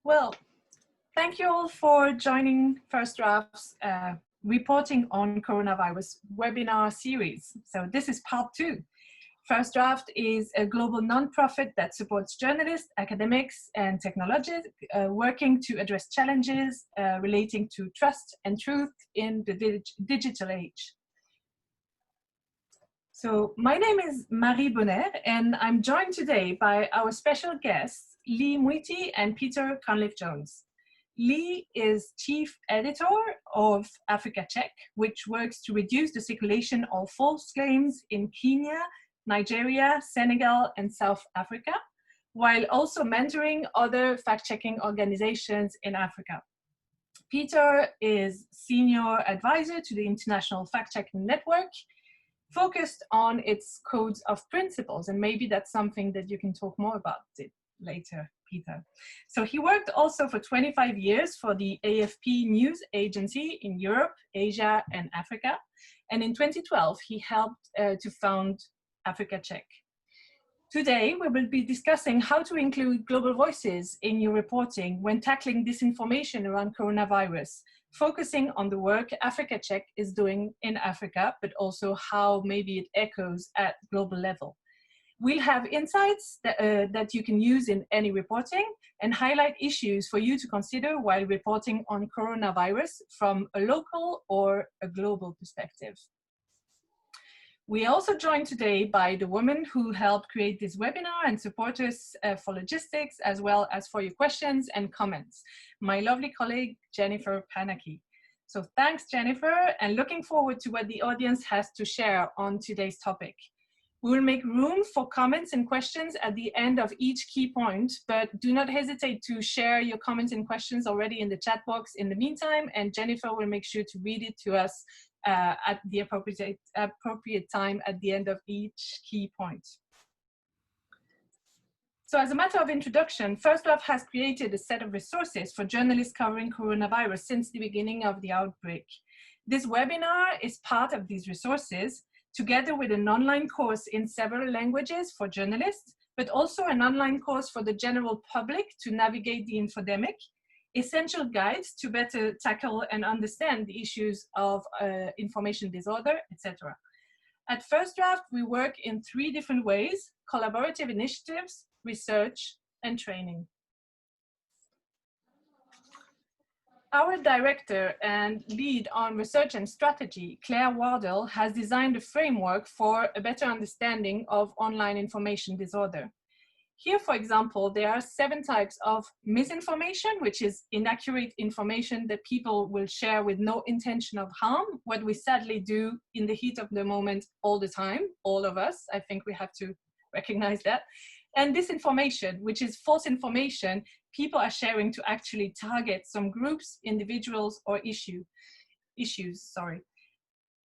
Well, thank you all for joining First Draft's reporting on coronavirus webinar series. So this is part 2. First Draft is a global nonprofit that supports journalists, academics, and technologists working to address challenges relating to trust and truth in the digital age. So my name is Marie Bohner, and I'm joined today by our special guests, Mwiti and Peter Cunliffe-Jones. Lee is chief editor of Africa Check, which works to reduce the circulation of false claims in Kenya, Nigeria, Senegal, and South Africa, while also mentoring other fact-checking organizations in Africa. Peter is senior advisor to the International Fact-Checking Network, focused on its codes of principles, and maybe that's something that you can talk more about it later, Peter. So he worked also for 25 years for the AFP news agency in Europe, Asia, and Africa. And in 2012, he helped to found Africa Check. Today, we will be discussing how to include global voices in your reporting when tackling disinformation around coronavirus, focusing on the work Africa Check is doing in Africa, but also how maybe it echoes at global level. We'll have insights that you can use in any reporting and highlight issues for you to consider while reporting on coronavirus from a local or a global perspective. We are also joined today by the women who helped create this webinar and support us for logistics, as well as for your questions and comments. My lovely colleague, Jennifer Panaki. So thanks, Jennifer, and looking forward to what the audience has to share on today's topic. We will make room for comments and questions at the end of each key point, but do not hesitate to share your comments and questions already in the chat box in the meantime, and Jennifer will make sure to read it to us at the appropriate time at the end of each key point. So as a matter of introduction, First Draft has created a set of resources for journalists covering coronavirus since the beginning of the outbreak. This webinar is part of these resources, together with an online course in several languages for journalists, but also an online course for the general public to navigate the infodemic, essential guides to better tackle and understand the issues of information disorder, etc. At First Draft, we work in 3 different ways: collaborative initiatives, research, and training. Our director and lead on research and strategy, Claire Wardell, has designed a framework for a better understanding of online information disorder. Here, for example, there are 7 types of misinformation, which is inaccurate information that people will share with no intention of harm, what we sadly do in the heat of the moment all the time, all of us. I think we have to recognize that. And disinformation, which is false information people are sharing to actually target some groups, individuals, or issues.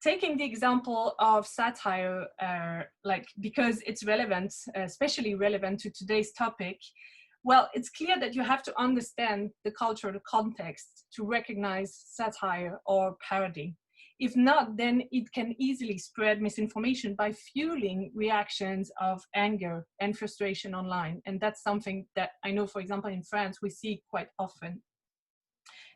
Taking the example of satire, because it's relevant, especially relevant to today's topic, well, it's clear that you have to understand the cultural context to recognize satire or parody. If not, then it can easily spread misinformation by fueling reactions of anger and frustration online. And that's something that I know, for example, in France, we see quite often.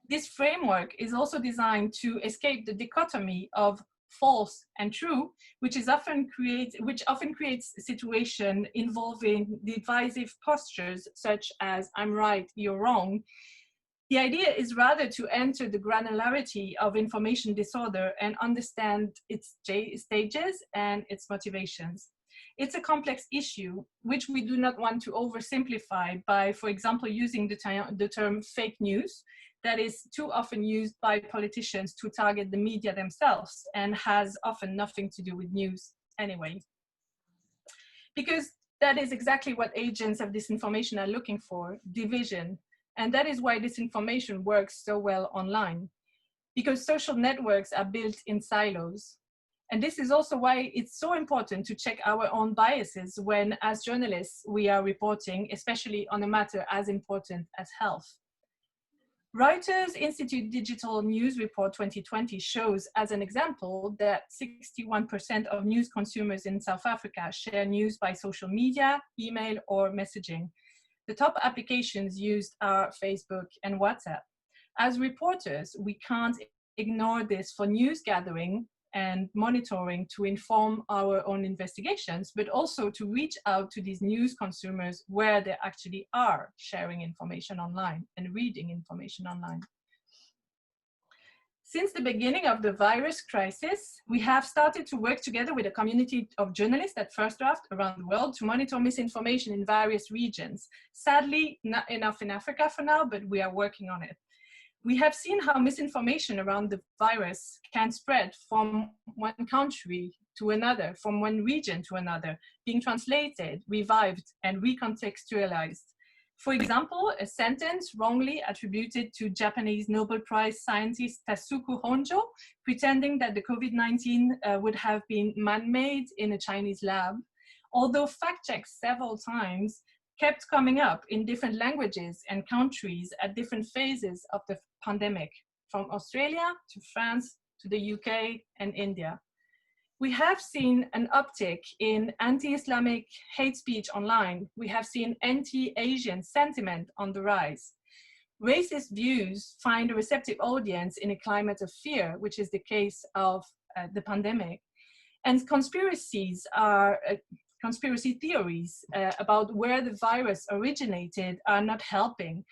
This framework is also designed to escape the dichotomy of false and true, which often creates a situation involving divisive postures such as "I'm right, you're wrong." The idea is rather to enter the granularity of information disorder and understand its stages and its motivations. It's a complex issue, which we do not want to oversimplify by, for example, using the term fake news that is too often used by politicians to target the media themselves and has often nothing to do with news anyway. Because that is exactly what agents of disinformation are looking for: division. And that is why disinformation works so well online, because social networks are built in silos. And this is also why it's so important to check our own biases when, as journalists, we are reporting, especially on a matter as important as health. Reuters Institute Digital News Report 2020 shows, as an example, that 61% of news consumers in South Africa share news by social media, email, or messaging. The top applications used are Facebook and WhatsApp. As reporters, we can't ignore this for news gathering and monitoring to inform our own investigations, but also to reach out to these news consumers where they actually are sharing information online and reading information online. Since the beginning of the virus crisis, we have started to work together with a community of journalists at First Draft around the world to monitor misinformation in various regions. Sadly, not enough in Africa for now, but we are working on it. We have seen how misinformation around the virus can spread from one country to another, from one region to another, being translated, revived, and recontextualized. For example, a sentence wrongly attributed to Japanese Nobel Prize scientist Tasuku Honjo, pretending that the COVID-19 would have been man-made in a Chinese lab, although fact checks several times kept coming up in different languages and countries at different phases of the pandemic, from Australia to France to the UK and India. We have seen an uptick in anti-Islamic hate speech online. We have seen anti-Asian sentiment on the rise. Racist views find a receptive audience in a climate of fear, which is the case of the pandemic. And conspiracy theories about where the virus originated are not helping.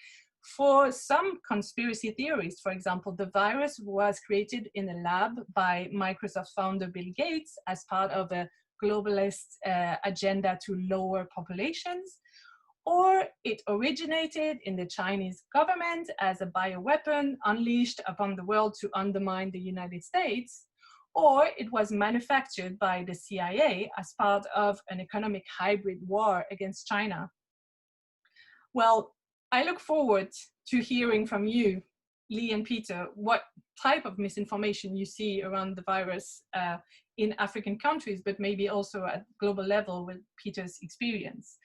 For some conspiracy theories, for example, the virus was created in a lab by Microsoft founder Bill Gates as part of a globalist agenda to lower populations, or it originated in the Chinese government as a bioweapon unleashed upon the world to undermine the United States, or it was manufactured by the CIA as part of an economic hybrid war against China. Well, I look forward to hearing from you, Lee and Peter, what type of misinformation you see around the virus in African countries, but maybe also at global level with Peter's experience.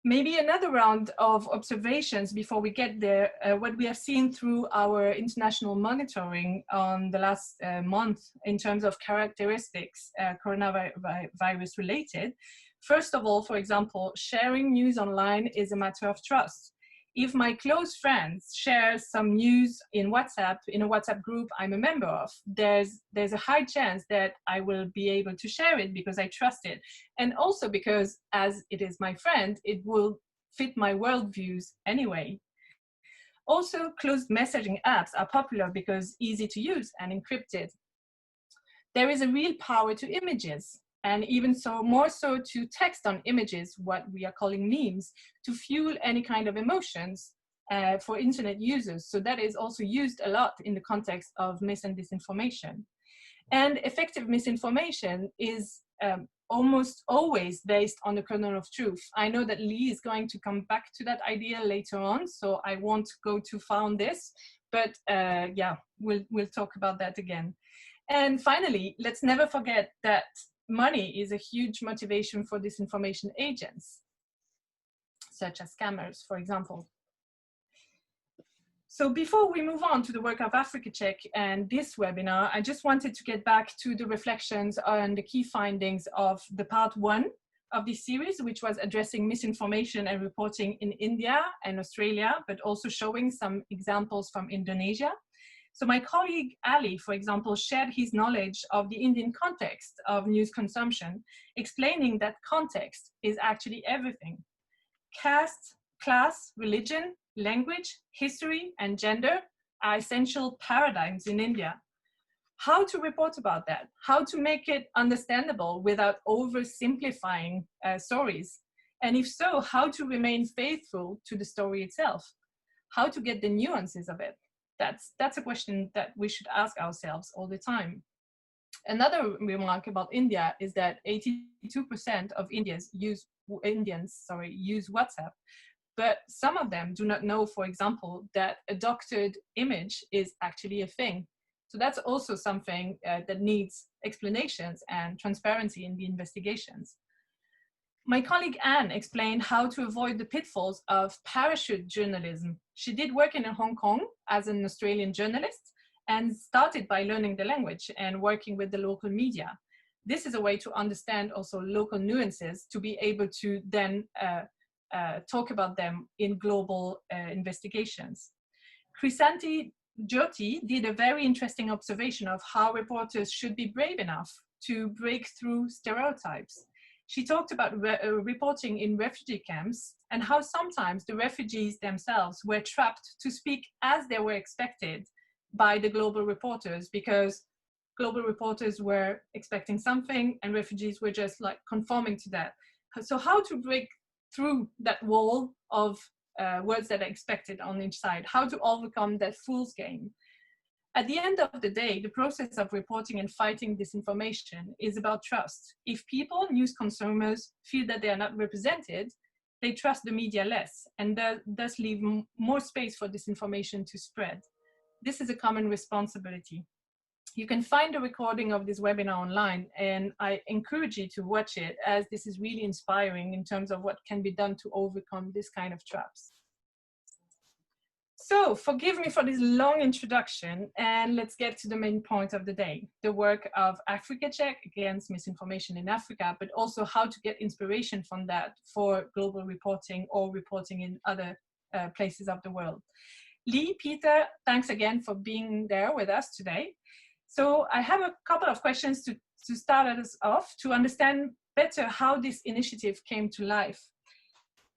Maybe another round of observations before we get there, what we have seen through our international monitoring on the last month in terms of characteristics coronavirus related. First of all, for example, sharing news online is a matter of trust. If my close friends share some news in WhatsApp, in a WhatsApp group I'm a member of, there's a high chance that I will be able to share it because I trust it. And also because, as it is my friend, it will fit my worldviews anyway. Also, closed messaging apps are popular because easy to use and encrypted. There is a real power to images, and even so, more so to text on images, what we are calling memes, to fuel any kind of emotions for internet users. So that is also used a lot in the context of mis and disinformation. And effective misinformation is almost always based on the kernel of truth. I know that Lee is going to come back to that idea later on, so I won't go too far on this, but yeah, we'll talk about that again. And finally, let's never forget that money is a huge motivation for disinformation agents, such as scammers, for example. So before we move on to the work of Africa Check and this webinar, I just wanted to get back to the reflections on the key findings of the part 1 of this series, which was addressing misinformation and reporting in India and Australia, but also showing some examples from Indonesia. So my colleague Ali, for example, shared his knowledge of the Indian context of news consumption, explaining that context is actually everything. Caste, class, religion, language, history, and gender are essential paradigms in India. How to report about that? How to make it understandable without oversimplifying stories? And if so, how to remain faithful to the story itself? How to get the nuances of it? That's a question that we should ask ourselves all the time. Another remark about India is that 82% of Indians use WhatsApp, but some of them do not know, for example, that a doctored image is actually a thing. So that's also something that needs explanations and transparency in the investigations. My colleague Anne explained how to avoid the pitfalls of parachute journalism. She did work in Hong Kong as an Australian journalist and started by learning the language and working with the local media. This is a way to understand also local nuances, to be able to then talk about them in global investigations. Krisanti Jyoti did a very interesting observation of how reporters should be brave enough to break through stereotypes. She talked about reporting in refugee camps and how sometimes the refugees themselves were trapped to speak as they were expected by the global reporters, because global reporters were expecting something and refugees were just like conforming to that. So how to break through that wall of words that are expected on each side, how to overcome that fool's game. At the end of the day, the process of reporting and fighting disinformation is about trust. If people, news consumers, feel that they are not represented, they trust the media less and thus leave more space for disinformation to spread. This is a common responsibility. You can find a recording of this webinar online, and I encourage you to watch it, as this is really inspiring in terms of what can be done to overcome this kind of traps. So forgive me for this long introduction, and let's get to the main point of the day, the work of Africa Check against misinformation in Africa, but also how to get inspiration from that for global reporting or reporting in other places of the world. Lee, Peter, thanks again for being there with us today. So I have a couple of questions to start us off to understand better how this initiative came to life.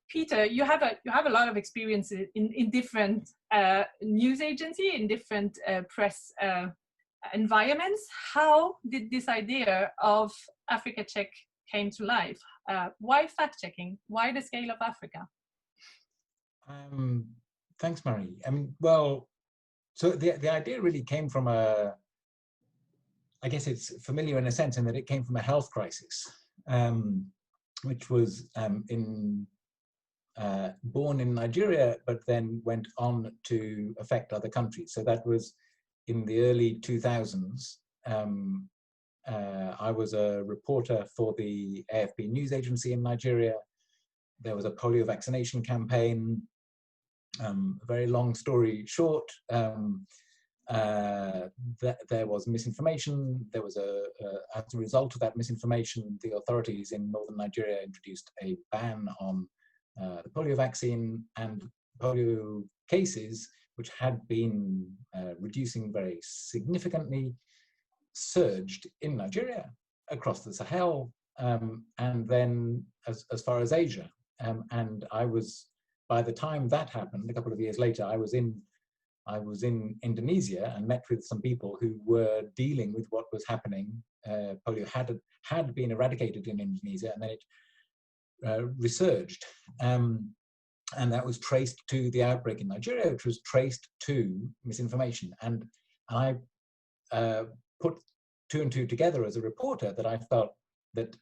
Peter, you have a lot of experience in different news agency, in different press environments. How did this idea of Africa Check came to life? Why fact-checking? Why the scale of Africa? Thanks, Marie. I mean, well, so the idea really came from I guess it's familiar in a sense in that it came from a health crisis, which was born in Nigeria, but then went on to affect other countries. So that was in the early 2000s. I was a reporter for the AFP news agency in Nigeria. There was a polio vaccination campaign. A very long story short, there was misinformation. There was as a result of that misinformation, the authorities in northern Nigeria introduced a ban on the polio vaccine, and polio cases, which had been reducing very significantly, surged in Nigeria, across the Sahel, and then as far as Asia. And I was, by the time that happened, a couple of years later, I was in Indonesia and met with some people who were dealing with what was happening. Polio had been eradicated in Indonesia, and then it resurged. And that was traced to the outbreak in Nigeria, which was traced to misinformation. And I put two and two together as a reporter, that I felt that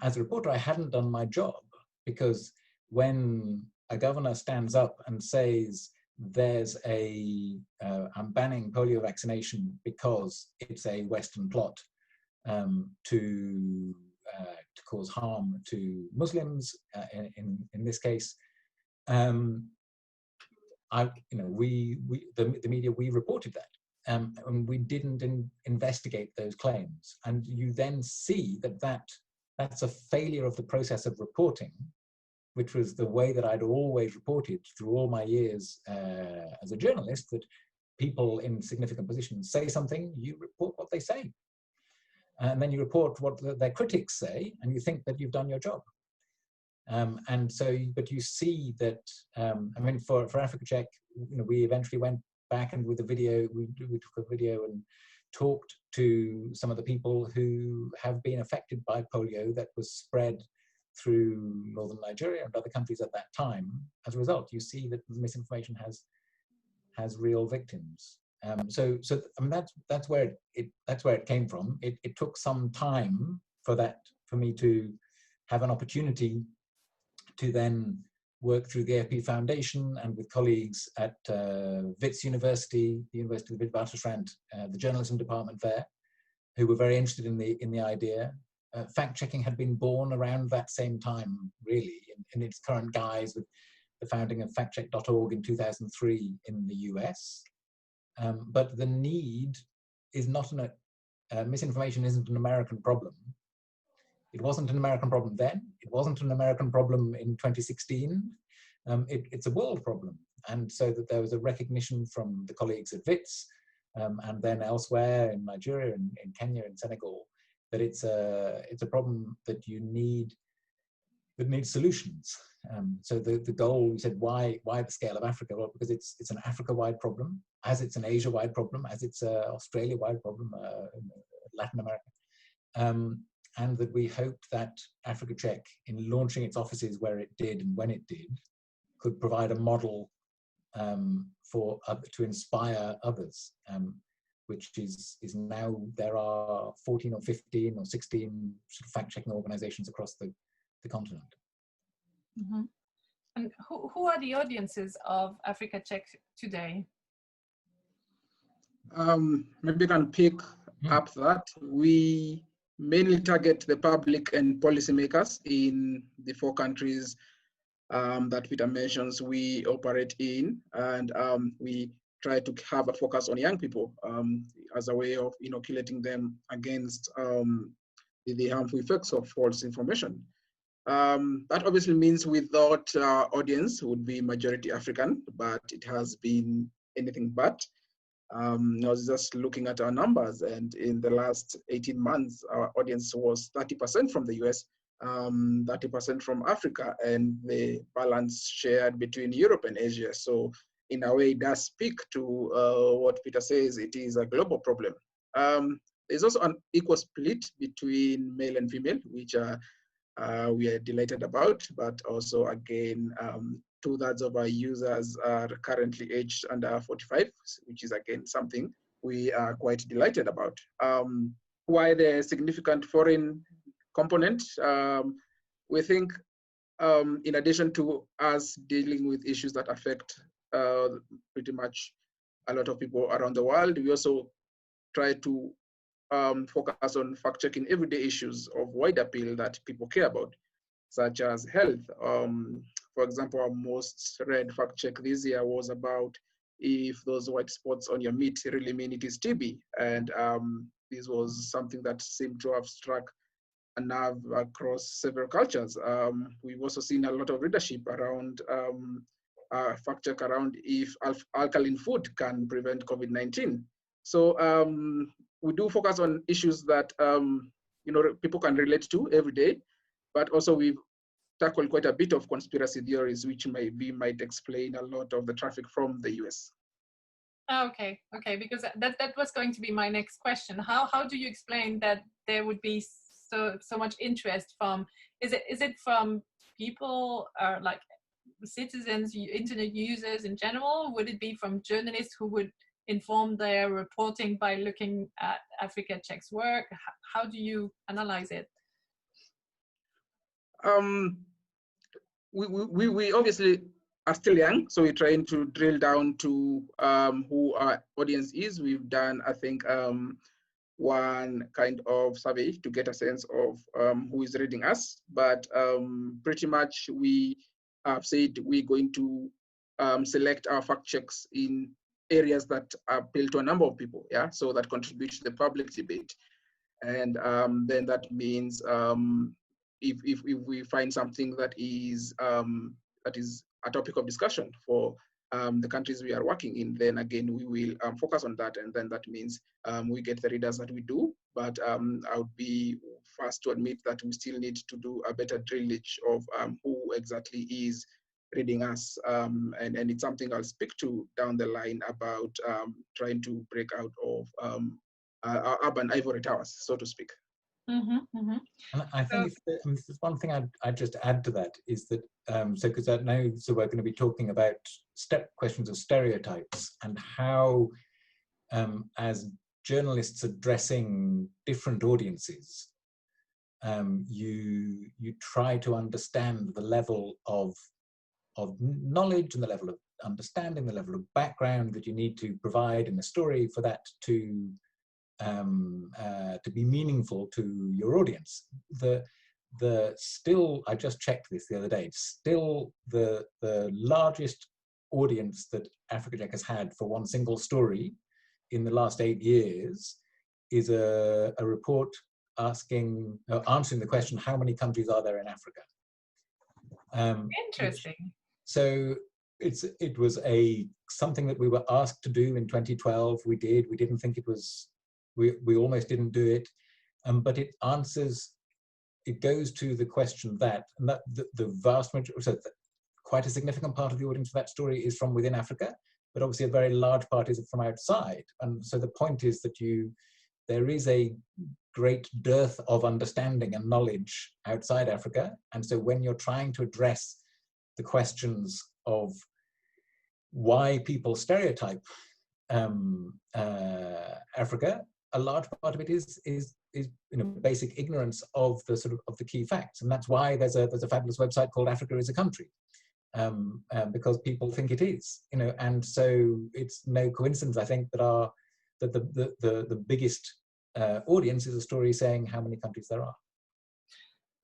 as a reporter, I hadn't done my job, because when a governor stands up and says, I'm banning polio vaccination because it's a Western plot to cause harm to Muslims, in this case, the media, we reported that, and we didn't investigate those claims. And you then see that's a failure of the process of reporting, which was the way that I'd always reported through all my years as a journalist, that people in significant positions say something, you report what they say. And then you report what their critics say, and you think that you've done your job. And so, but you see that, I mean, for Africa Check, we eventually went back, and with the video, we took a video and talked to some of the people who have been affected by polio that was spread through northern Nigeria and other countries at that time. As a result, you see that misinformation has real victims. So I mean, that's where it came from. It took some time for me to have an opportunity to then work through the AFP Foundation and with colleagues at Wits University, the University of Witwatersrand, the journalism department there, who were very interested in the idea. Fact-checking had been born around that same time, really, in its current guise, with the founding of factcheck.org in 2003 in the US. But the need is not misinformation isn't an American problem. It wasn't an American problem then. It wasn't an American problem in 2016. It's a world problem. And so that there was a recognition from the colleagues at WITS and then elsewhere in Nigeria, in Kenya, in Senegal, that it's a problem that needs solutions. So the goal, we said, why the scale of Africa? Well, because it's an Africa-wide problem, as it's an Asia-wide problem, as it's an Australia-wide problem, Latin America. And that we hoped that Africa Check, in launching its offices where it did and when it did, could provide a model to inspire others, which is now there are 14 or 15 or 16 sort of fact-checking organizations across the continent. Mm-hmm. And who are the audiences of Africa Check today? Maybe you can pick up that. We mainly target the public and policymakers in the 4 countries that Peter mentions we operate in, and we try to have a focus on young people as a way of inoculating them against the harmful effects of false information. That obviously means we thought our audience would be majority African, but it has been anything but. I was just looking at our numbers, and in the last 18 months, our audience was 30% from the US, 30% from Africa, and the balance shared between Europe and Asia. So in a way, it does speak to what Peter says, it is a global problem. There's also an equal split between male and female, which we are delighted about, but also again, 2/3 of our users are currently aged under 45, which is again something we are quite delighted about. Why the significant foreign component? We think in addition to us dealing with issues that affect pretty much a lot of people around the world, we also try to focus on fact-checking everyday issues of wide appeal that people care about, such as health. For example, our most read fact-check this year was about if those white spots on your meat really mean it is TB. And this was something that seemed to have struck a nerve across several cultures. We've also seen a lot of readership around fact-check around if alkaline food can prevent COVID-19. So we do focus on issues that people can relate to every day, but also we've tackled quite a bit of conspiracy theories, which might explain a lot of the traffic from the US. Okay, because that was going to be my next question. How do you explain that there would be so much interest from? Is it from people like citizens, internet users in general? Would it be from journalists who would inform their reporting by looking at Africa Check's work? How do you analyze it? We obviously are still young, so we're trying to drill down to who our audience is. We've done, I think, one kind of survey to get a sense of who is reading us, but pretty much we have said we're going to select our fact checks in areas that appeal to a number of people, so that contribute to the public debate. And then that means if we find something that is a topic of discussion for the countries we are working in, then again we will focus on that, and then that means we get the readers that we do. But I would be first to admit that we still need to do a better drillage of who exactly is reading us, and it's something I'll speak to down the line about trying to break out of our urban ivory towers, so to speak. Mm-hmm, mm-hmm. And I think there's one thing I'd just add to that is that, because now we're going to be talking about questions of stereotypes and how, as journalists addressing different audiences, you try to understand the level of knowledge and the level of understanding, the level of background that you need to provide in a story for that to be meaningful to your audience. Still, I just checked this the other day, still the largest audience that Africa Check has had for one single story in the last 8 years is a report answering the question, how many countries are there in Africa? Interesting. So it was something that we were asked to do in 2012. We did. We didn't think it was. We almost didn't do it, but it answers. It goes to the question that the vast majority, so quite a significant part of the audience for that story is from within Africa, but obviously a very large part is from outside. And so the point is that there is a great dearth of understanding and knowledge outside Africa. And so when you're trying to address the questions of why people stereotype Africa, a large part of it is basic ignorance of the key facts, and that's why there's a fabulous website called Africa is a Country, because people think it is, and so it's no coincidence, I think, that the biggest audience is a story saying how many countries there are.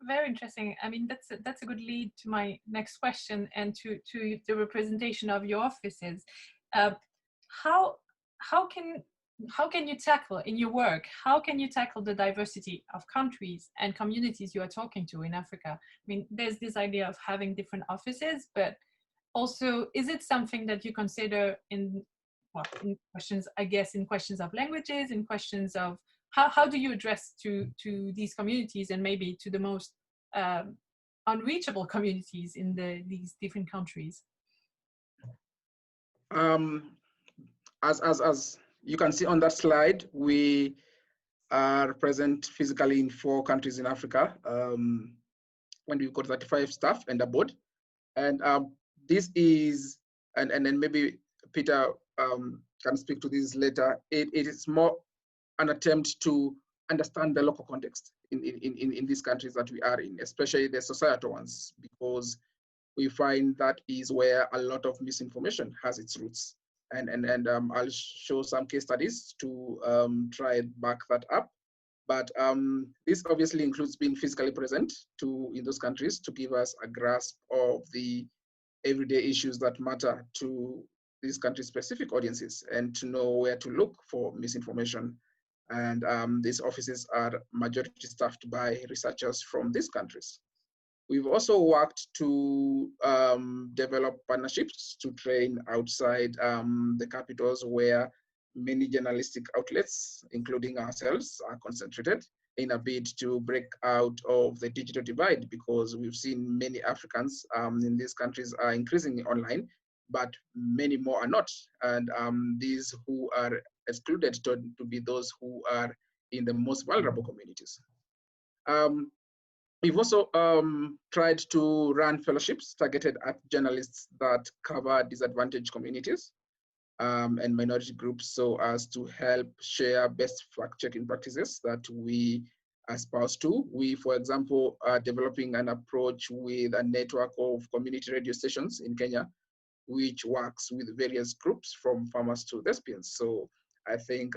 Very interesting. I mean, that's a good lead to my next question and to the representation of your offices. How can you tackle in your work? How can you tackle the diversity of countries and communities you are talking to in Africa? I mean, there's this idea of having different offices, but also, is it something that you consider in questions, I guess, in questions of languages, in questions of how do you address to these communities and maybe to the most unreachable communities in these different countries? As you can see on that slide, we are present physically in 4 countries in Africa, and we've got 35 staff and a board. And this is, and then maybe Peter can speak to this later, it is more an attempt to understand the local context in these countries that we are in, especially the societal ones, because we find that is where a lot of misinformation has its roots. And I'll show some case studies to try and back that up. But this obviously includes being physically present in those countries to give us a grasp of the everyday issues that matter to these country-specific audiences and to know where to look for misinformation. And these offices are majority staffed by researchers from these countries. We've also worked to develop partnerships to train outside the capitals where many journalistic outlets, including ourselves, are concentrated in a bid to break out of the digital divide, because we've seen many Africans in these countries are increasingly online, but many more are not. And these who are excluded to be those who are in the most vulnerable communities. We've also tried to run fellowships targeted at journalists that cover disadvantaged communities and minority groups, so as to help share best fact-checking practices that we espouse to. We, for example, are developing an approach with a network of community radio stations in Kenya, which works with various groups from farmers to thespians. So I think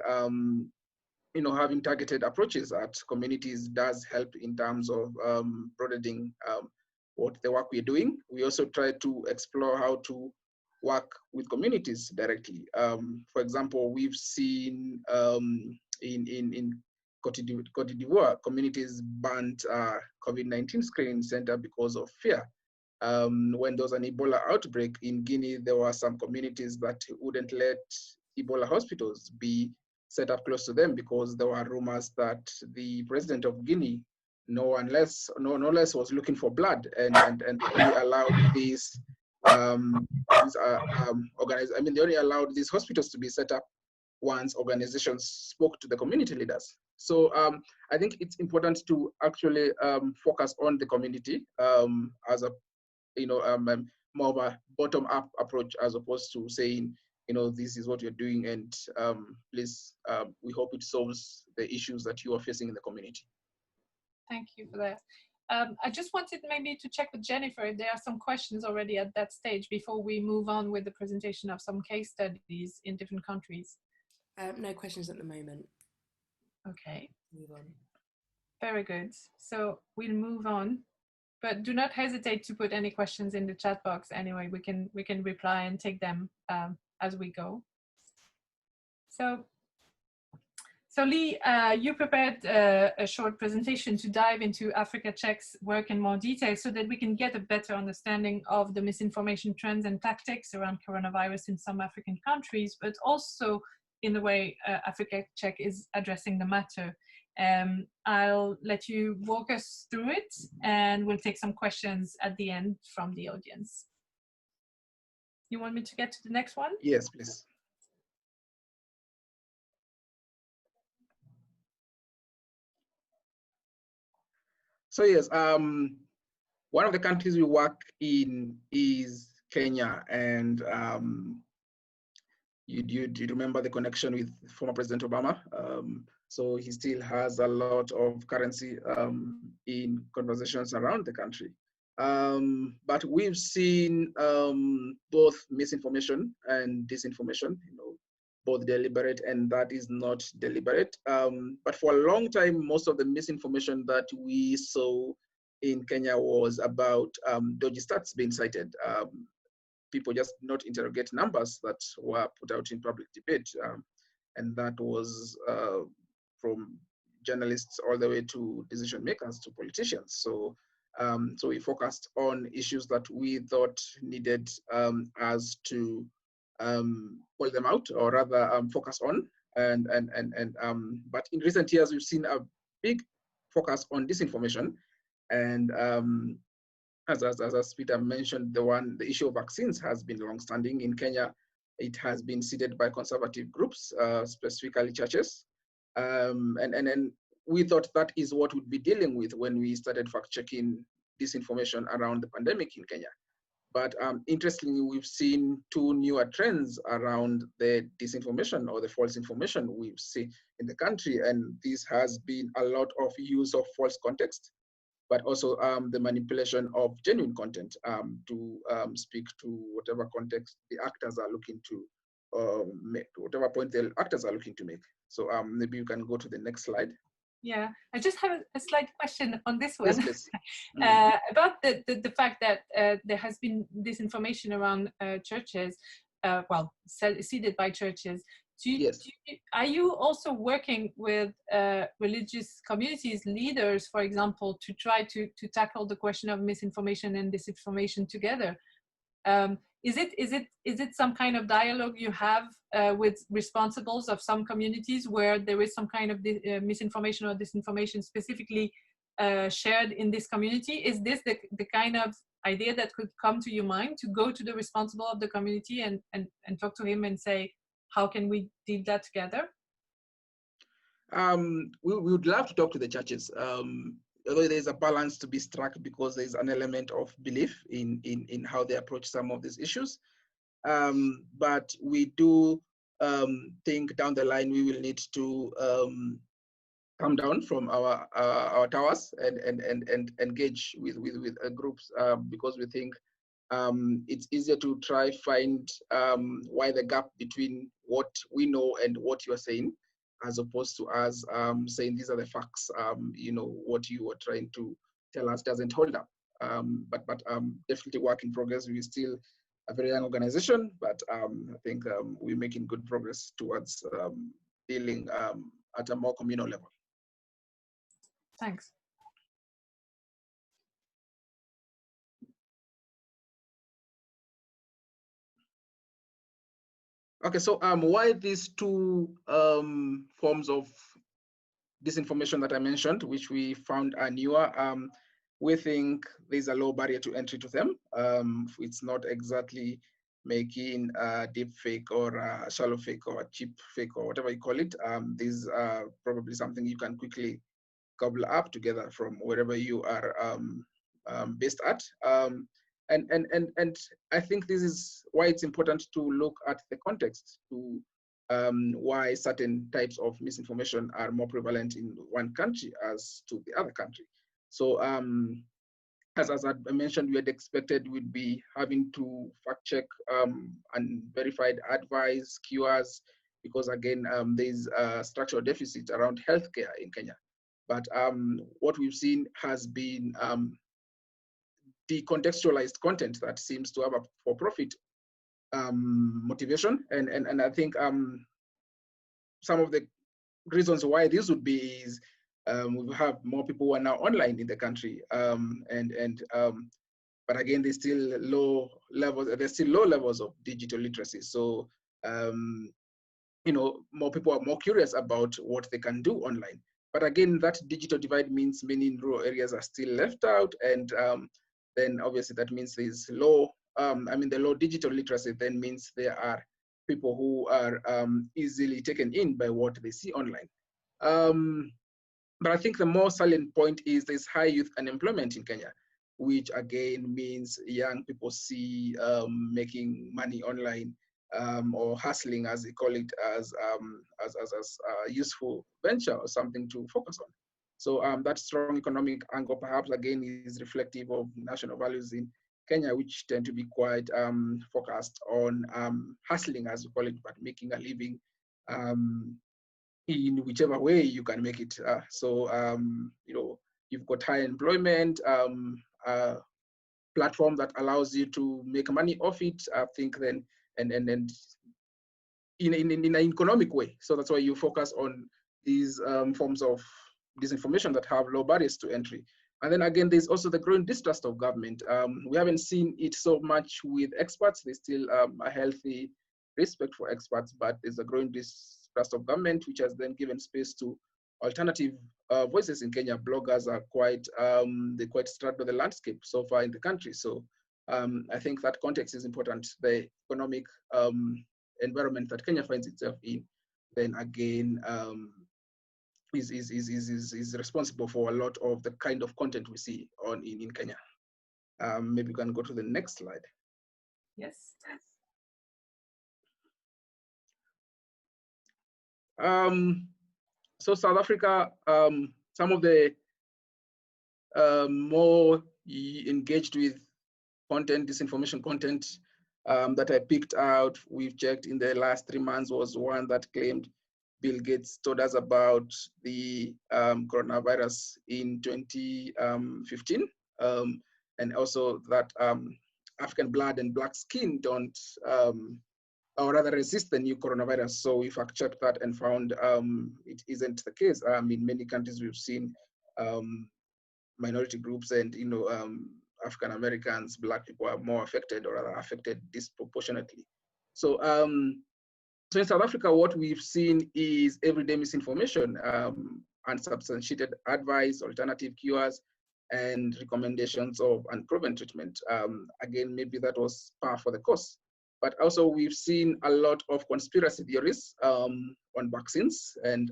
having targeted approaches at communities does help in terms of broadening what the work we're doing. We also try to explore how to work with communities directly. For example, we've seen in Cote d'Ivoire, communities banned COVID-19 screening center because of fear. When there was an Ebola outbreak in Guinea, there were some communities that wouldn't let Ebola hospitals be set up close to them because there were rumors that the president of Guinea, no less was looking for blood, and only allowed these they only allowed these hospitals to be set up once organizations spoke to the community leaders. So I think it's important to actually focus on the community as a more of a bottom-up approach, as opposed to saying, this is what you're doing, and please, we hope it solves the issues that you are facing in the community. Thank you for that. I just wanted maybe to check with Jennifer if there are some questions already at that stage before we move on with the presentation of some case studies in different countries. No questions at the moment. Okay. Move on. Very good. So we'll move on, but do not hesitate to put any questions in the chat box. Anyway, we can reply and take them as we go. So So Lee, you prepared a short presentation to dive into Africa Check's work in more detail so that we can get a better understanding of the misinformation trends and tactics around coronavirus in some African countries, but also in the way Africa Check is addressing the matter. I'll let you walk us through it, and we'll take some questions at the end from the audience. You want me to get to the next one? Yes, please. So yes, one of the countries we work in is Kenya, and you remember the connection with former President Obama. So he still has a lot of currency in conversations around the country. But we've seen both misinformation and disinformation, both deliberate and that is not deliberate. But for a long time, most of the misinformation that we saw in Kenya was about dodgy stats being cited. People just not interrogate numbers that were put out in public debate. And that was from journalists all the way to decision makers to politicians. So we focused on issues that we thought needed us to pull them out, or rather focus on. But in recent years, we've seen a big focus on disinformation. And as Peter mentioned, the issue of vaccines has been long-standing in Kenya. It has been seeded by conservative groups, specifically churches. And we thought that is what we'd be dealing with when we started fact-checking disinformation around the pandemic in Kenya. But interestingly, we've seen two newer trends around the disinformation or the false information we've seen in the country. And this has been a lot of use of false context, but also the manipulation of genuine content to speak to whatever context the actors are looking to make, whatever point the actors are looking to make. So maybe you can go to the next slide. Yeah, I just have a slight question on this one. Yes, please. About the fact that there has been disinformation around churches, well, seeded by churches. Are you also working with religious communities, leaders, for example, to try to tackle the question of misinformation and disinformation together? Is it some kind of dialogue you have with responsibles of some communities where there is some kind of misinformation or disinformation specifically shared in this community? Is this the kind of idea that could come to your mind, to go to the responsible of the community and talk to him and say, how can we deal that together? We would love to talk to the churches. Although there's a balance to be struck because there's an element of belief in how they approach some of these issues. But we do think down the line we will need to come down from our towers and engage with groups because we think it's easier to try find why the gap between what we know and what you are saying, as opposed to us saying these are the facts. What you are trying to tell us doesn't hold up. But definitely work in progress. We're still a very young organization, but I think we're making good progress towards dealing at a more communal level. Thanks. Okay, so why these two forms of disinformation that I mentioned, which we found are newer, we think there's a low barrier to entry to them. It's not exactly making a deep fake or a shallow fake or a cheap fake or whatever you call it. These are probably something you can quickly cobble up together from wherever you are based at. And I think this is why it's important to look at the context to why certain types of misinformation are more prevalent in one country as to the other country. So as I mentioned, we had expected we'd be having to fact check unverified advice, keywords, because again, there's a structural deficit around healthcare in Kenya. But what we've seen has been decontextualized content that seems to have a for-profit motivation, and I think some of the reasons why this would be is we have more people who are now online in the country, but again, there's still low levels of digital literacy. So more people are more curious about what they can do online. But again, that digital divide means many rural areas are still left out, and then obviously that means there's low. The low digital literacy then means there are people who are easily taken in by what they see online. But I think the more salient point is there's high youth unemployment in Kenya, which again means young people see making money online or hustling, as they call it, as a useful venture or something to focus on. So that strong economic angle perhaps again is reflective of national values in Kenya, which tend to be quite focused on hustling, as we call it, but making a living in whichever way you can make it. You've got high employment, platform that allows you to make money off it, I think, then and in an economic way. So that's why you focus on these forms of disinformation that have low barriers to entry. And then again, there's also the growing distrust of government. We haven't seen it so much with experts. There's still a healthy respect for experts, but there's a growing distrust of government, which has then given space to alternative voices in Kenya. Bloggers are quite straddle the landscape so far in the country. So I think that context is important. The economic environment that Kenya finds itself in, then again, is responsible for a lot of the kind of content we see in Kenya. Maybe we can go to the next slide. Yes. So South Africa, some of the more engaged with content, disinformation content that I picked out, we've checked in the last 3 months, was one that claimed Bill Gates told us about the coronavirus in 2015, and also that African blood and black skin don't, or rather resist the new coronavirus. So we fact-checked that and found it isn't the case. In many countries we've seen minority groups and African Americans, black people are more affected, or rather affected disproportionately. So so in South Africa, what we've seen is everyday misinformation, unsubstantiated advice, alternative cures, and recommendations of unproven treatment. Again, maybe that was par for the course. But also we've seen a lot of conspiracy theories on vaccines and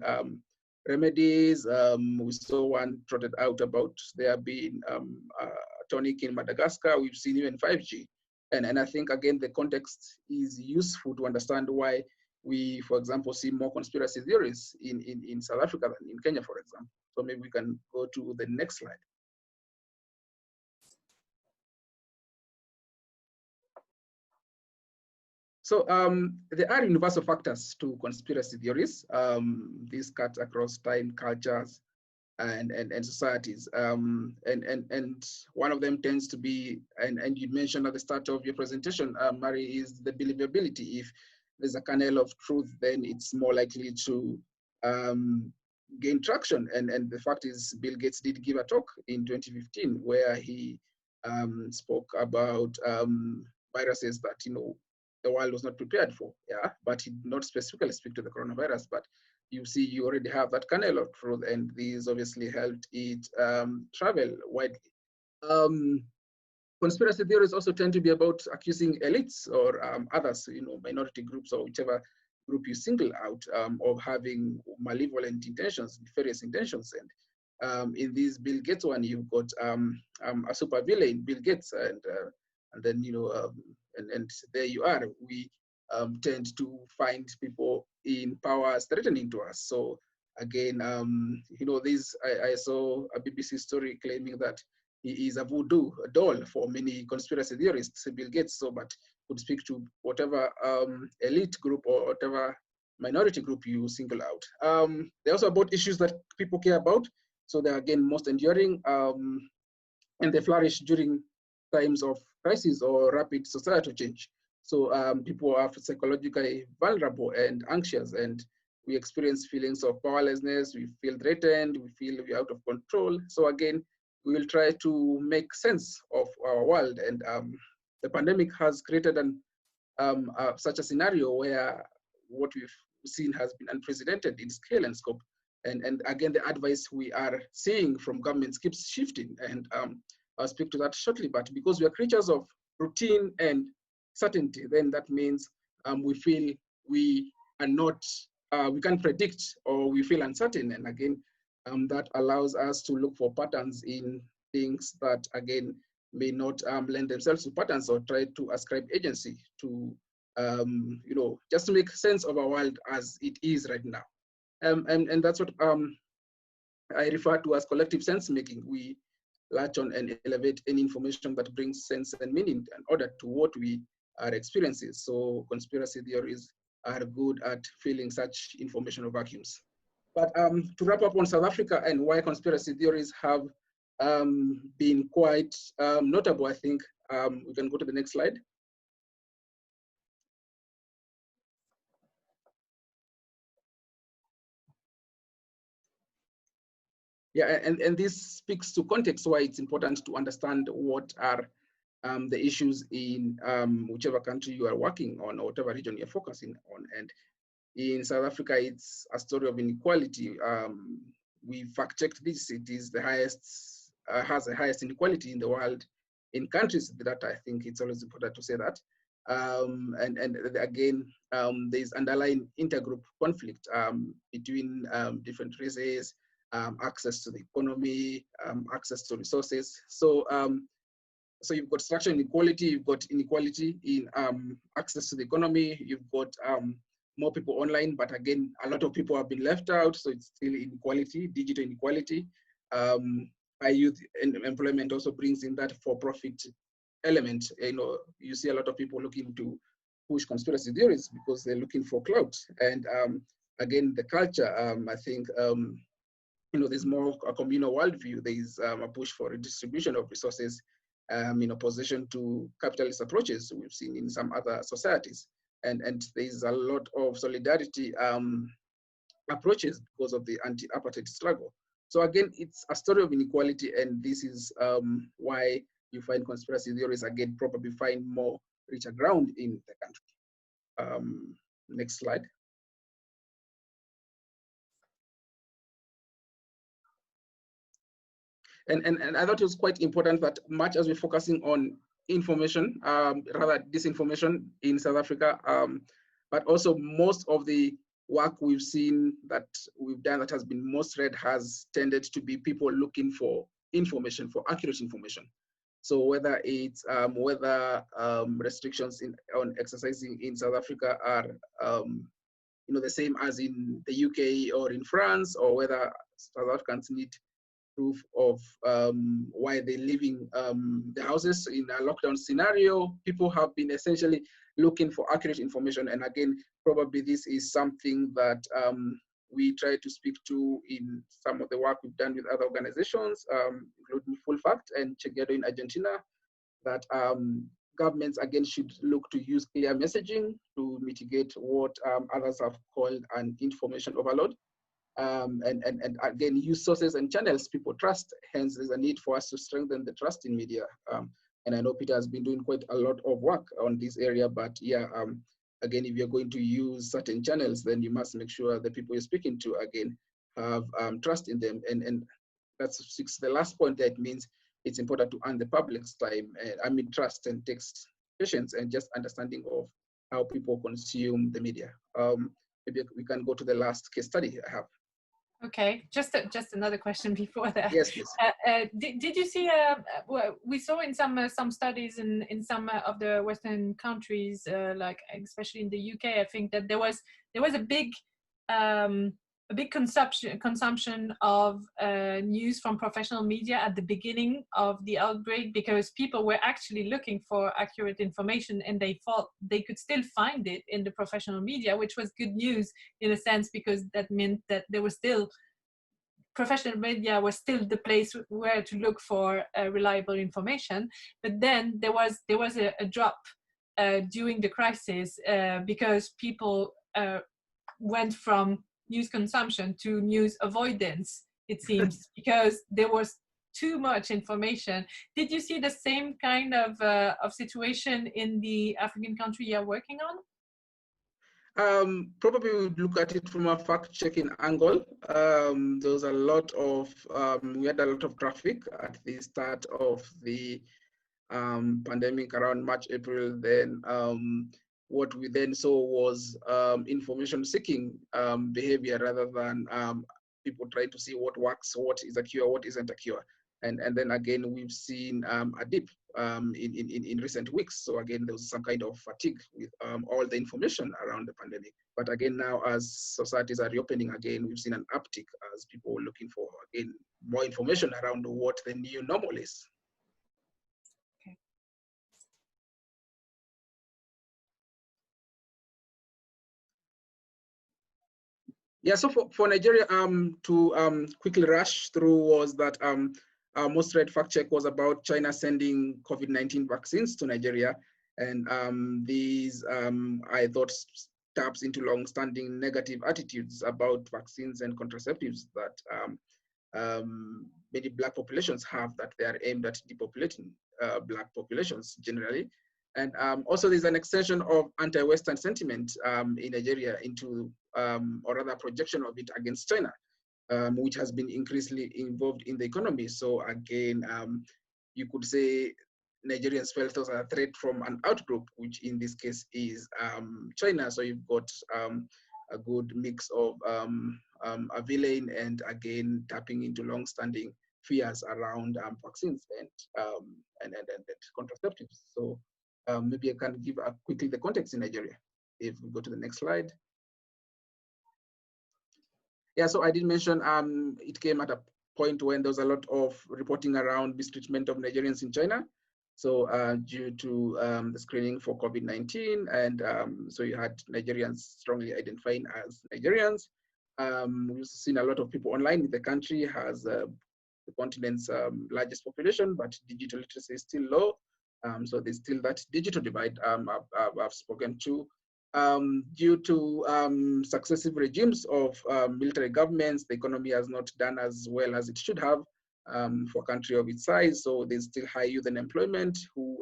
remedies. We saw one trotted out about there being a tonic in Madagascar. We've seen even 5G. And I think, again, the context is useful to understand why we, for example, see more conspiracy theories in South Africa than in Kenya, for example. So maybe we can go to the next slide. So there are universal factors to conspiracy theories. These cut across time, cultures, and societies. And one of them tends to be, and you mentioned at the start of your presentation, Mary, is the believability. If there's a kernel of truth, then it's more likely to gain traction. And the fact is, Bill Gates did give a talk in 2015 where he spoke about viruses that the world was not prepared for. Yeah, but he did not specifically speak to the coronavirus. But you see, you already have that kernel of truth, and these obviously helped it travel widely. Conspiracy theories also tend to be about accusing elites or others, minority groups or whichever group you single out, of having malevolent intentions, nefarious intentions. And in this Bill Gates one, you've got a super villain, Bill Gates, and then and there you are. We tend to find people in power as threatening to us. So again, I saw a BBC story claiming that he is a voodoo doll for many conspiracy theorists, Bill Gates, so but could speak to whatever elite group or whatever minority group you single out. They're also about issues that people care about. So they're again most enduring, and they flourish during times of crisis or rapid societal change. So people are psychologically vulnerable and anxious, and we experience feelings of powerlessness, we feel threatened, we feel we're out of control. So again, we will try to make sense of our world. And the pandemic has created such a scenario where what we've seen has been unprecedented in scale and scope. And again, the advice we are seeing from governments keeps shifting. And I'll speak to that shortly, but because we are creatures of routine and certainty, then that means we feel we are not, we can't predict, or we feel uncertain. And again, that allows us to look for patterns in things that, again, may not lend themselves to patterns, or try to ascribe agency to, you know, just to make sense of our world as it is right now. And that's what I refer to as collective sense making. We latch on and elevate any information that brings sense and meaning and order to what we are experiencing. So conspiracy theories are good at filling such informational vacuums. But to wrap up on South Africa and why conspiracy theories have been quite notable, I think we can go to the next slide. Yeah, and this speaks to context why it's important to understand what are the issues in whichever country you are working on, or whatever region you're focusing on. And in South Africa, it's a story of inequality. We fact-checked this. It is the highest, has the highest inequality in the world in countries that I think it's always important to say that. And again, there's underlying intergroup conflict between different races, access to the economy, access to resources. So, so you've got structural inequality, you've got inequality in access to the economy, you've got more people online, but again, a lot of people have been left out, so it's still inequality, digital inequality. High youth employment also brings in that for-profit element. You know, you see a lot of people looking to push conspiracy theories because they're looking for clout. And again, the culture, I think, you know, there's more a communal worldview. There's a push for redistribution of resources in opposition to capitalist approaches we've seen in some other societies. And there's a lot of solidarity approaches because of the anti-apartheid struggle. So again, it's a story of inequality, and this is why you find conspiracy theories, again, probably find more richer ground in the country. Next slide. And I thought it was quite important that much as we're focusing on information, rather disinformation in South Africa, but also most of the work we've seen that we've done that has been most read has tended to be people looking for information, for accurate information. So whether it's restrictions on exercising in South Africa are you know, the same as in the UK or in France, or whether South Africans need proof of why they're leaving the houses in a lockdown scenario. People have been essentially looking for accurate information. And again, probably this is something that we try to speak to in some of the work we've done with other organizations, including Full Fact and Cheguedo in Argentina, that governments, again, should look to use clear messaging to mitigate what others have called an information overload. And again, use sources and channels people trust. Hence, there's a need for us to strengthen the trust in media. And I know Peter has been doing quite a lot of work on this area, but yeah, again, if you're going to use certain channels, then you must make sure the people you're speaking to, again, have trust in them. And that's the last point. That means it's important to earn the public's time. I mean, trust, and takes patience and just understanding of how people consume the media. Maybe we can go to the last case study I have. Okay, just another question before that. Yes, please. Did you see? Well, we saw in some studies in some of the Western countries, like especially in the UK, I think that there was a big consumption of news from professional media at the beginning of the outbreak, because people were actually looking for accurate information, and they thought they could still find it in the professional media, which was good news in a sense, because that meant that there was still professional media was still the place where to look for reliable information. But then there was a drop during the crisis because people went from news consumption to news avoidance, it seems, because there was too much information. Did you see the same kind of situation in the African country you're working on? Probably we would look at it from a fact-checking angle. There was a lot of, we had a lot of traffic at the start of the pandemic around March, April. Then what we then saw was information-seeking behavior rather than people trying to see what works, what is a cure, what isn't a cure. And then again, we've seen a dip in recent weeks. So again, there was some kind of fatigue with all the information around the pandemic. But again, now as societies are reopening again, we've seen an uptick as people are looking for, again, more information around what the new normal is. Okay. Yeah, so for Nigeria, to quickly rush through was that our most read fact check was about China sending COVID-19 vaccines to Nigeria. And these, I thought, taps into long-standing negative attitudes about vaccines and contraceptives that many Black populations have, that they are aimed at depopulating Black populations generally. And also there's an extension of anti-Western sentiment in Nigeria into, or rather projection of it against China, which has been increasingly involved in the economy. So again, you could say Nigerians felt as a threat from an outgroup, which in this case is China. So you've got a good mix of a villain and again tapping into long-standing fears around vaccines and contraceptives. So maybe I can give quickly the context in Nigeria. If we go to the next slide. Yeah, so I did mention it came at a point when there was a lot of reporting around mistreatment of Nigerians in China. So due to the screening for COVID-19, and so you had Nigerians strongly identifying as Nigerians. We've seen a lot of people online. The country has the continent's largest population, but digital literacy is still low. So there's still that digital divide I've spoken to. Due to successive regimes of military governments, the economy has not done as well as it should have for a country of its size. So there's still high youth unemployment who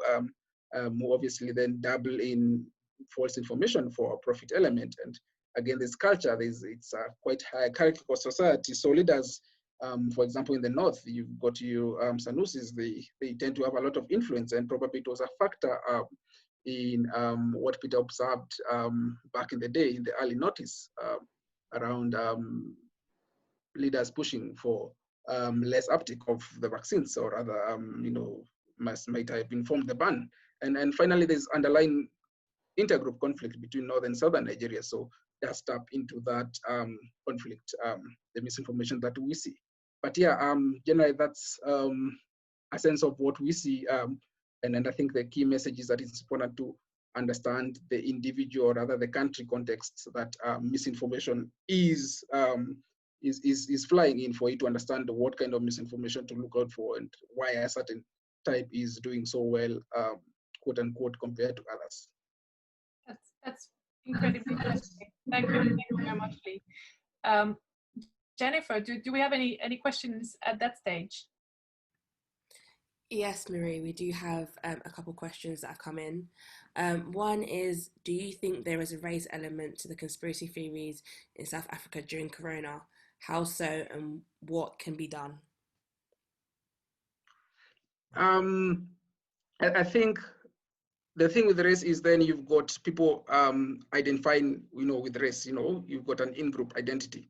obviously then dabble in false information for a profit element. And again, this culture, it's a quite hierarchical society. So leaders, for example, in the north, you've got your Sanusis, they tend to have a lot of influence, and probably it was a factor in what Peter observed back in the day, in the early notice, around leaders pushing for less uptake of the vaccines, or rather, might have informed the ban. And finally, there's underlying intergroup conflict between North and Southern Nigeria. So that's tap into that conflict, the misinformation that we see. But yeah, generally that's a sense of what we see. And I think the key message is that it's important to understand the individual, or rather the country context that misinformation is flying in, for you to understand what kind of misinformation to look out for and why a certain type is doing so well, quote unquote, compared to others. That's incredibly interesting. Thank you very much, Lee. Jennifer, do we have any questions at that stage? Yes, Marie, we do have a couple questions that have come in. One is, do you think there is a race element to the conspiracy theories in South Africa during Corona? How so, and what can be done? I think the thing with race is then you've got people identifying, with race, you've got an in-group identity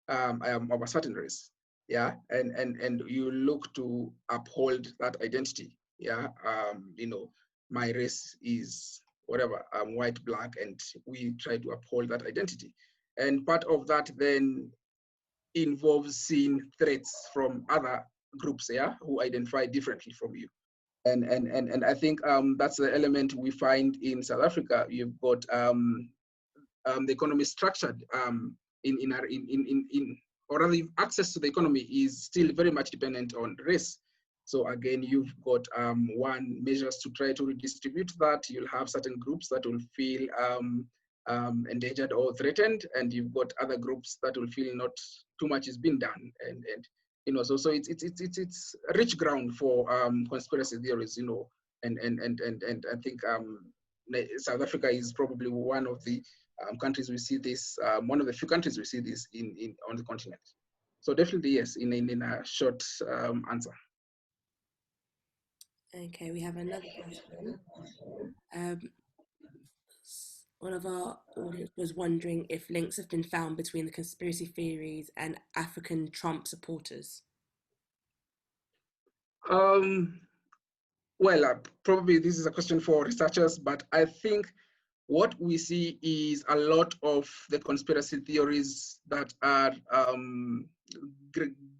of a certain race. Yeah, and you look to uphold that identity. Yeah, my race is whatever, I'm white, black, and we try to uphold that identity. And part of that then involves seeing threats from other groups, yeah, who identify differently from you. And I think that's the element we find in South Africa. You've got the economy structured or rather access to the economy is still very much dependent on race. So again, you've got measures to try to redistribute that. You'll have certain groups that will feel endangered or threatened, and you've got other groups that will feel not too much is being done, and you know, so it's rich ground for conspiracy theories, you know, and I think South Africa is probably one of the countries we see this, one of the few countries we see this in on the continent. So definitely yes, in a short answer. Okay, we have another question. One of our audience was wondering if links have been found between the conspiracy theories and African Trump supporters. Well, probably this is a question for researchers, but I think what we see is a lot of the conspiracy theories that are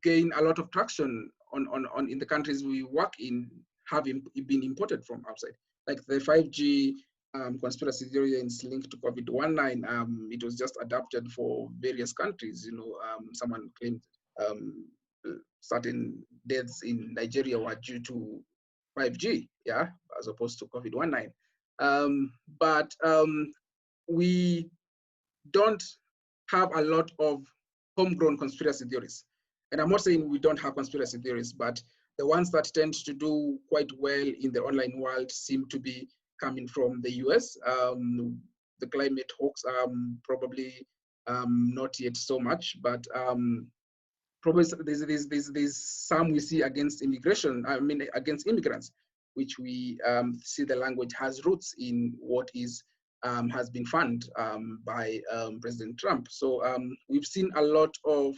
gain a lot of traction on in the countries we work in have been imported from outside. Like the 5G conspiracy theory is linked to COVID-19. It was just adapted for various countries. You know, someone claimed certain deaths in Nigeria were due to 5G, yeah, as opposed to COVID-19. But we don't have a lot of homegrown conspiracy theories. And I'm not saying we don't have conspiracy theories, but the ones that tend to do quite well in the online world seem to be coming from the US. The climate hoax, probably not yet so much, but probably there's some we see against immigration, I mean, against immigrants, which we see the language has roots in what is has been funded by President Trump. So we've seen a lot of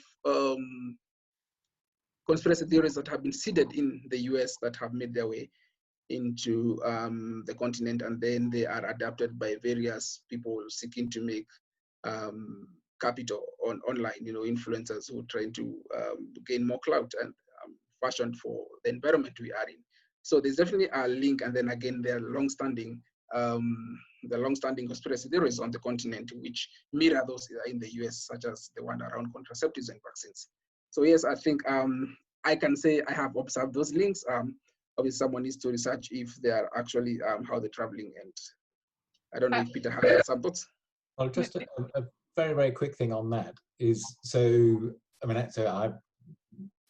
conspiracy theories that have been seeded in the US that have made their way into the continent, and then they are adapted by various people seeking to make capital online, you know, influencers who are trying to gain more clout and fashion for the environment we are in. So there's definitely a link, and then again, there are long-standing conspiracy theories on the continent which mirror those in the US, such as the one around contraceptives and vaccines. So yes, I think I can say I have observed those links. Obviously, someone needs to research if they are actually how they're traveling, and I don't know if Peter has some thoughts. Well, just a very, very quick thing on that is, so I mean, so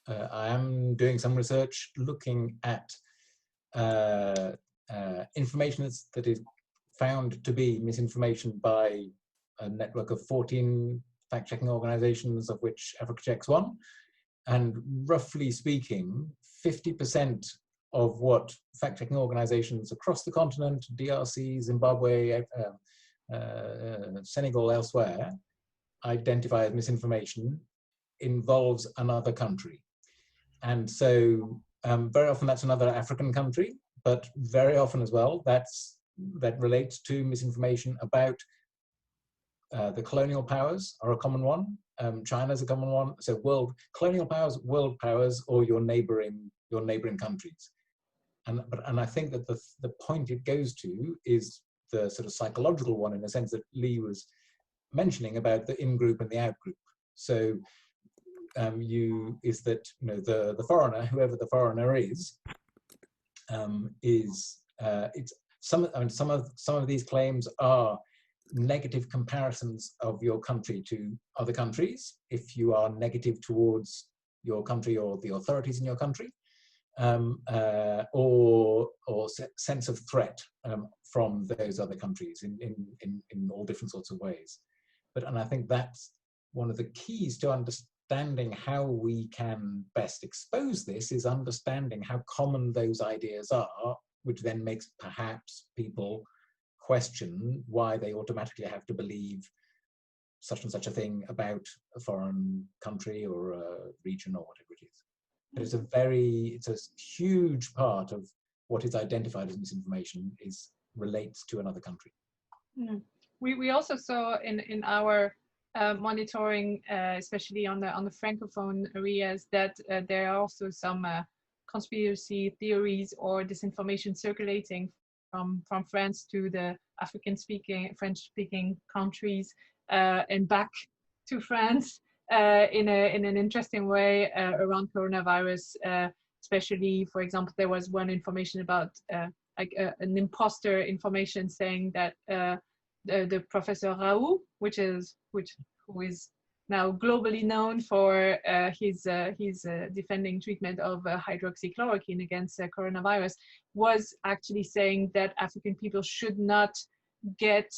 I am doing some research looking at information that is found to be misinformation by a network of 14 fact-checking organizations, of which Africa Check's one. And roughly speaking, 50% of what fact-checking organizations across the continent, DRC, Zimbabwe, Senegal, elsewhere, identify as misinformation involves another country. And so very often that's another African country, but very often as well, that relates to misinformation about the colonial powers are a common one. China's a common one. So colonial powers, world powers, or your neighboring countries. And I think that the point it goes to is the sort of psychological one, in the sense that Lee was mentioning about the in-group and the out-group. So is that, you know, the foreigner, whoever the foreigner is it's some of these claims are negative comparisons of your country to other countries, if you are negative towards your country or the authorities in your country, or sense of threat from those other countries in all different sorts of ways. And I think that's one of the keys to understanding how we can best expose this, is understanding how common those ideas are, which then makes perhaps people question why they automatically have to believe such and such a thing about a foreign country or a region or whatever it is. But it's a huge part of what is identified as misinformation relates to another country. Mm. We also saw in our monitoring, especially on the francophone areas, that there are also some conspiracy theories or disinformation circulating from France to the French-speaking countries and back to France in an interesting way around coronavirus. Especially, for example, there was one information about an imposter information saying that the Professor Raoult, who is now globally known for his defending treatment of hydroxychloroquine against coronavirus, was actually saying that African people should not get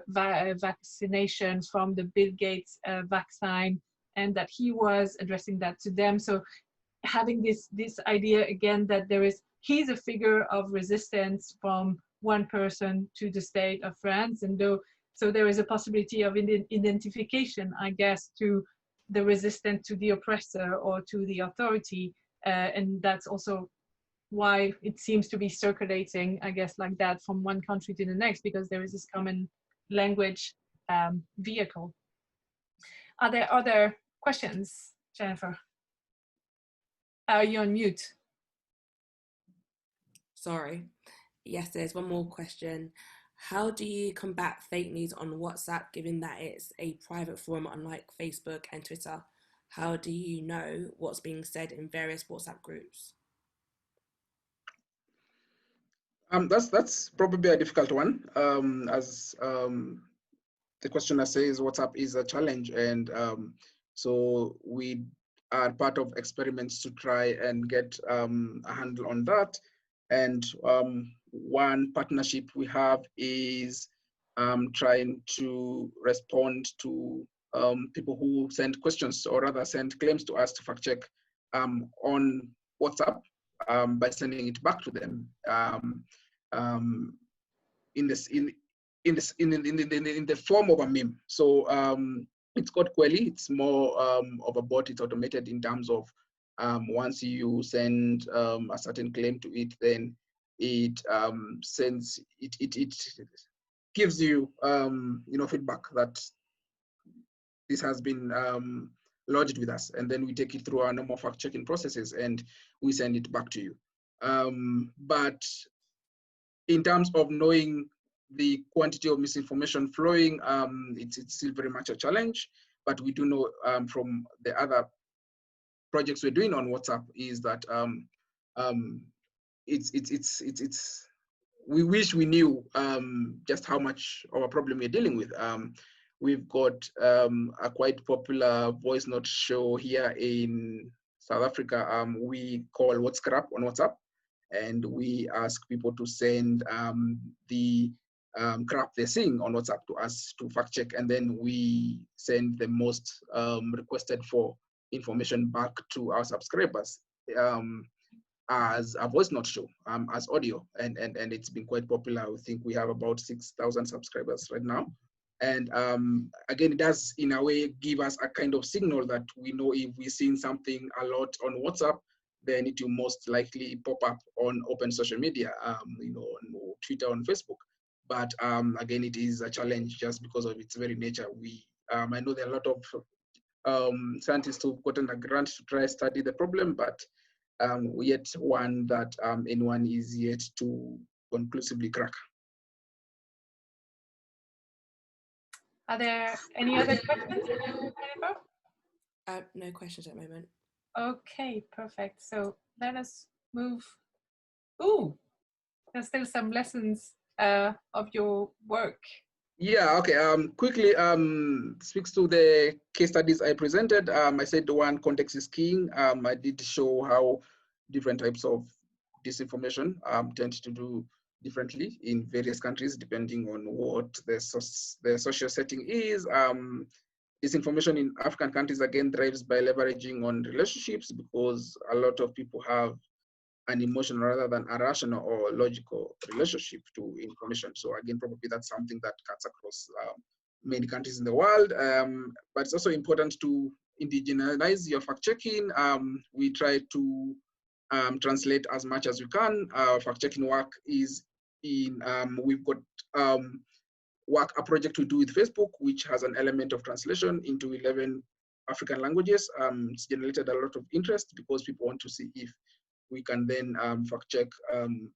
vaccination from the Bill Gates vaccine, and that he was addressing that to them. So having this idea again that he's a figure of resistance from one person to the state of France, and so there is a possibility of identification, I guess, to the resistant to the oppressor or to the authority, and that's also why it seems to be circulating, I guess, like that from one country to the next, because there is this common language vehicle. Are there other questions, Jennifer? Are you on mute? Sorry. Yes, there's one more question. How do you combat fake news on WhatsApp, given that it's a private forum unlike Facebook and Twitter? How do you know what's being said in various WhatsApp groups? That's probably a difficult one. As the questioner says, WhatsApp is a challenge, and so we are part of experiments to try and get a handle on that. And one partnership we have is trying to respond to people who send questions, or rather send claims to us to fact check on WhatsApp by sending it back to them in the form of a meme. So it's called Quelly. It's more of a bot. It's automated in terms of once you send a certain claim to it, then it sends it gives you feedback that this has been lodged with us, and then we take it through our normal fact checking processes and we send it back to you. But in terms of knowing the quantity of misinformation flowing, it's still very much a challenge. But we do know from the other projects we're doing on WhatsApp is that we wish we knew just how much of a problem we're dealing with. We've got a quite popular voice note show here in South Africa. We call What's Crap on WhatsApp, and we ask people to send the crap they're seeing on WhatsApp to us to fact check, and then we send the most requested for information back to our subscribers as a voice note show, as audio, and it's been quite popular. I think we have about 6,000 subscribers right now. And again, it does in a way give us a kind of signal that we know if we're seeing something a lot on WhatsApp, then it will most likely pop up on open social media, on Twitter, on Facebook. But again, it is a challenge just because of its very nature. I know there are a lot of scientists who've gotten a grant to try study the problem, but yet one that anyone is yet to conclusively crack. Are there any other questions? No questions at the moment. Okay, perfect. So let us move. Ooh, there's still some lessons of your work. Yeah, okay. Quickly speaks to the case studies I presented. I said the one, context is king. I did show how different types of disinformation tend to do differently in various countries depending on what the social setting is. Disinformation in African countries again thrives by leveraging on relationships, because a lot of people have an emotional rather than a rational or logical relationship to information. So again, probably that's something that cuts across many countries in the world. But it's also important to indigenize your fact-checking. We try to translate as much as we can. Our fact-checking work is in, we've got a project we do with Facebook, which has an element of translation into 11 African languages. It's generated a lot of interest because people want to see if we can then fact check, in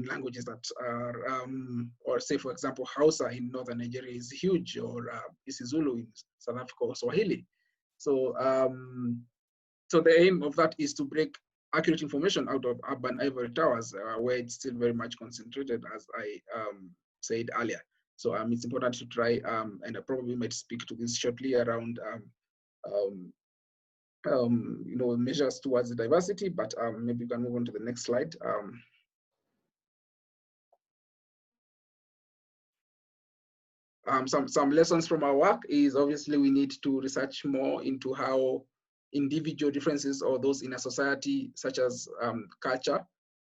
languages that are, or say, for example, Hausa in northern Nigeria is huge, or isiZulu in South Africa, or Swahili. So, so the aim of that is to break accurate information out of urban ivory towers, where it's still very much concentrated, as I said earlier. So it's important to try, and I probably might speak to this shortly around measures towards diversity, but maybe we can move on to the next slide. Some lessons from our work is obviously we need to research more into how individual differences or those in a society, such as culture,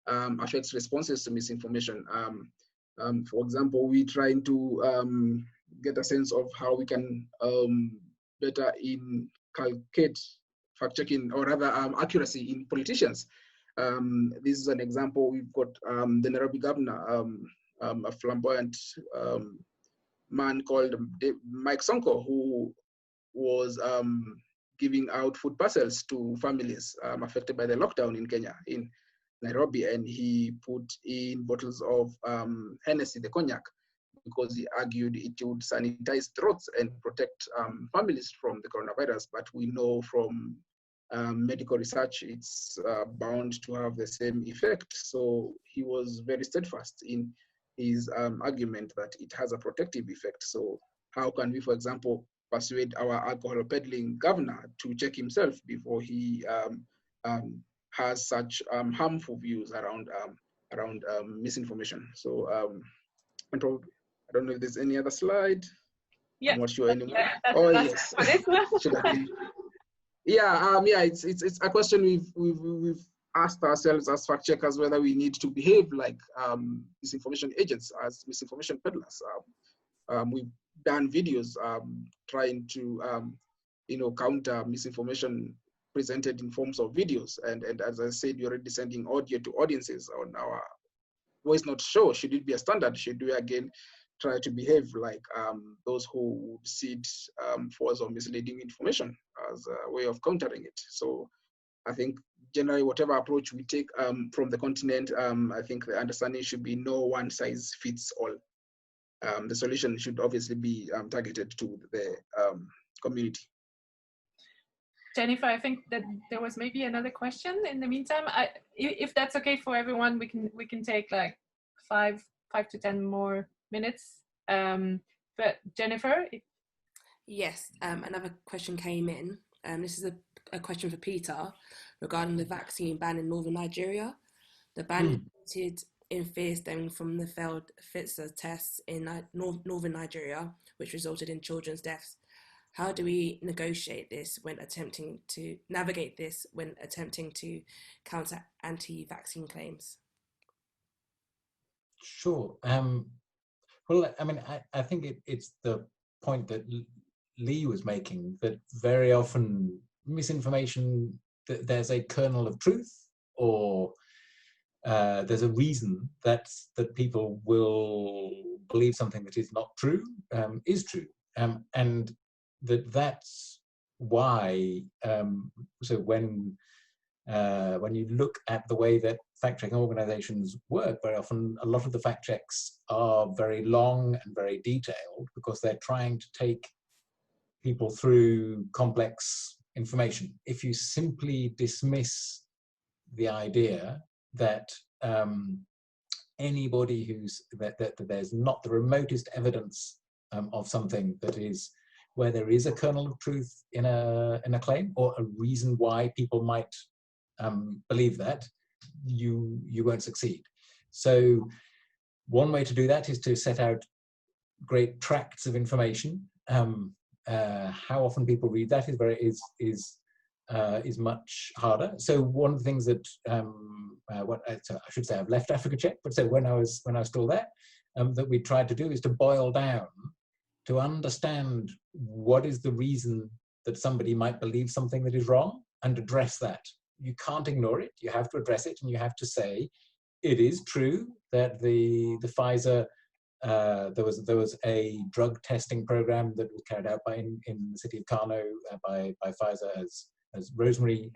affects responses to misinformation. For example, we're trying to get a sense of how we can better inculcate fact-checking, or rather accuracy in politicians. This is an example. We've got the Nairobi governor, a flamboyant man called Mike Sonko, who was giving out food parcels to families affected by the lockdown in Kenya, in Nairobi, and he put in bottles of Hennessy, the cognac, because he argued it would sanitize throats and protect families from the coronavirus. But we know from medical research, it's bound to have the same effect. So he was very steadfast in his argument that it has a protective effect. So how can we, for example, persuade our alcohol peddling governor to check himself before he has such harmful views around misinformation? So I don't know if there's any other slide. Yeah, I'm not sure anymore. Oh yes. Should have been. Yeah, it's a question we've asked ourselves as fact checkers, whether we need to behave like disinformation agents, as misinformation peddlers. We've done videos trying to counter misinformation presented in forms of videos, and as I said, we're already sending audio to audiences on our voice note show. Should it be a standard? Should we again try to behave like those who seed false or misleading information as a way of countering it? So I think generally whatever approach we take from the continent, I think the understanding should be no one size fits all. The solution should obviously be targeted to the community. Jennifer, I think that there was maybe another question in the meantime. If that's okay for everyone, we can take like five to 10 more minutes. But Jennifer? Yes, another question came in. This is a question for Peter regarding the vaccine ban in northern Nigeria. The ban resulted in fear stemming from the failed Pfizer tests in northern Nigeria, which resulted in children's deaths. How do we navigate this when attempting to counter anti-vaccine claims? Sure. Well, I mean, I think it's the point that Lee was making, that very often misinformation, there's a kernel of truth, or there's a reason that people will believe something that is not true, is true. And that's why, so when you look at the way that fact-checking organizations work, very often a lot of the fact checks are very long and very detailed, because they're trying to take people through complex information. If you simply dismiss the idea that anybody that there's not the remotest evidence of something that is where there is a kernel of truth in a claim, or a reason why people might believe that, you won't succeed. So one way to do that is to set out great tracts of information. How often people read that is much harder. So one of the things that so I should say I've left Africa Check, but so when I was still there, that we tried to do is to boil down to understand what is the reason that somebody might believe something that is wrong, and address that. You can't ignore it. You have to address it, and you have to say it is true that the Pfizer there was a drug testing program that was carried out in the city of Kano by Pfizer, as Rosemary,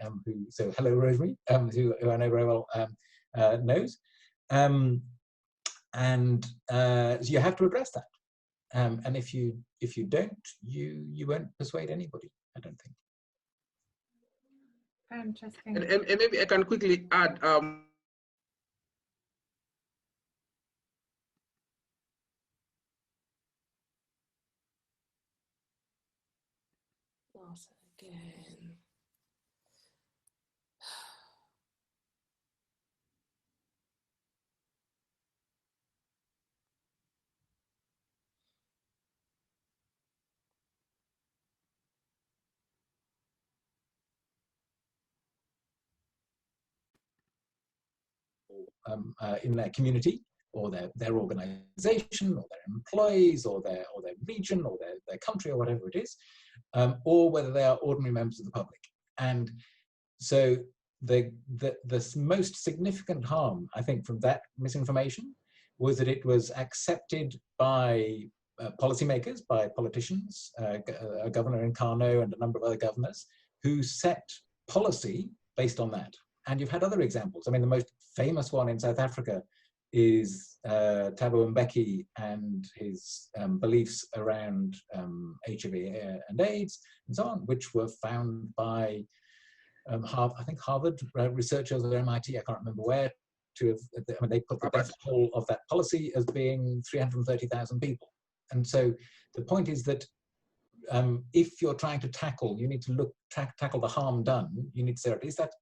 so hello Rosemary, who I know very well knows, and so you have to address that, and if you don't, you won't persuade anybody, I don't think. Interesting. And maybe I can quickly add. Ask that again. In their community, or their organization, or their employees, or their region, or their country, or whatever it is, or whether they are ordinary members of the public. And so the most significant harm, I think, from that misinformation was that it was accepted by policymakers, by politicians, a governor in Kano and a number of other governors, who set policy based on that. And you've had other examples. I mean, the most famous one in South Africa is Thabo Mbeki and his beliefs around HIV and AIDS and so on, which were found by I think Harvard researchers or MIT, I can't remember where, they put the death toll of that policy as being 330,000 people. And so the point is that if you're trying to tackle, you need to tackle the harm done. You need to say, is that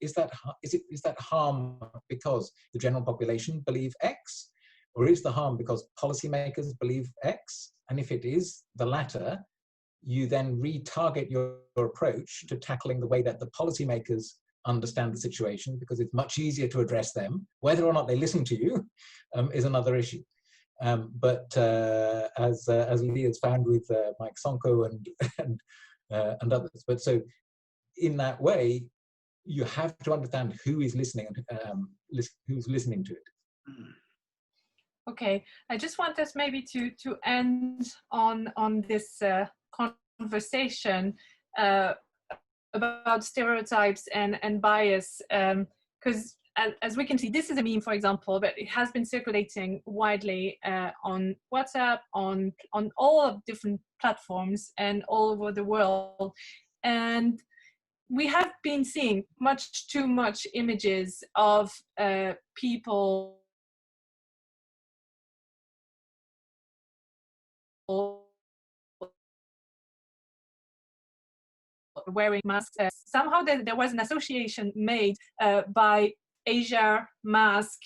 harm because the general population believe X, or is the harm because policymakers believe X? And if it is the latter, you then retarget your approach to tackling the way that the policymakers understand the situation, because it's much easier to address them. Whether or not they listen to you is another issue. But as Lee has found with Mike Sonko and others, but so in that way, you have to understand who is listening and who's listening to it. Okay, I just want us maybe to end on this conversation about stereotypes and bias, because as we can see, this is a meme, for example, but it has been circulating widely on WhatsApp, on all of different platforms and all over the world. And we have been seeing much too much images of people wearing masks. Somehow there was an association made by Asia, mask,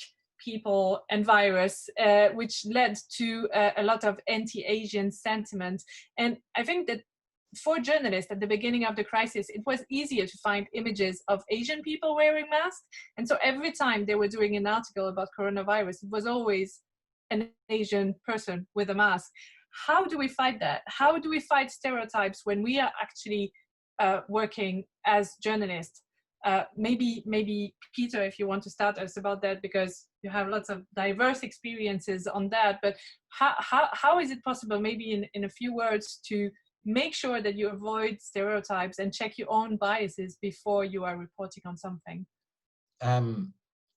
people, and virus, which led to a lot of anti-Asian sentiment. And I think that for journalists at the beginning of the crisis, it was easier to find images of Asian people wearing masks. And so every time they were doing an article about coronavirus, it was always an Asian person with a mask. How do we fight that? How do we fight stereotypes when we are actually working as journalists? Maybe Peter, if you want to start us about that, because you have lots of diverse experiences on that, but how is it possible, maybe in a few words, to make sure that you avoid stereotypes and check your own biases before you are reporting on something?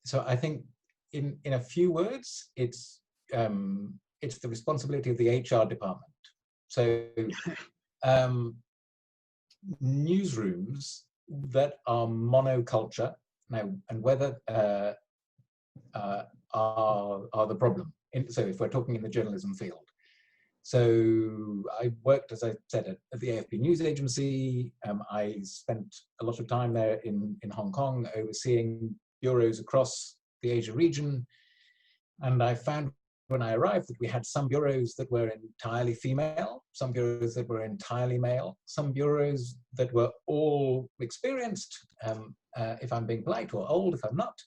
So I think in a few words, it's the responsibility of the HR department. So newsrooms that are monoculture now, and whether are the problem. So if we're talking in the journalism field. So I worked, as I said, at the AFP News Agency. I spent a lot of time there in Hong Kong, overseeing bureaus across the Asia region. And I found when I arrived that we had some bureaus that were entirely female, some bureaus that were entirely male, some bureaus that were all experienced, if I'm being polite, or old if I'm not.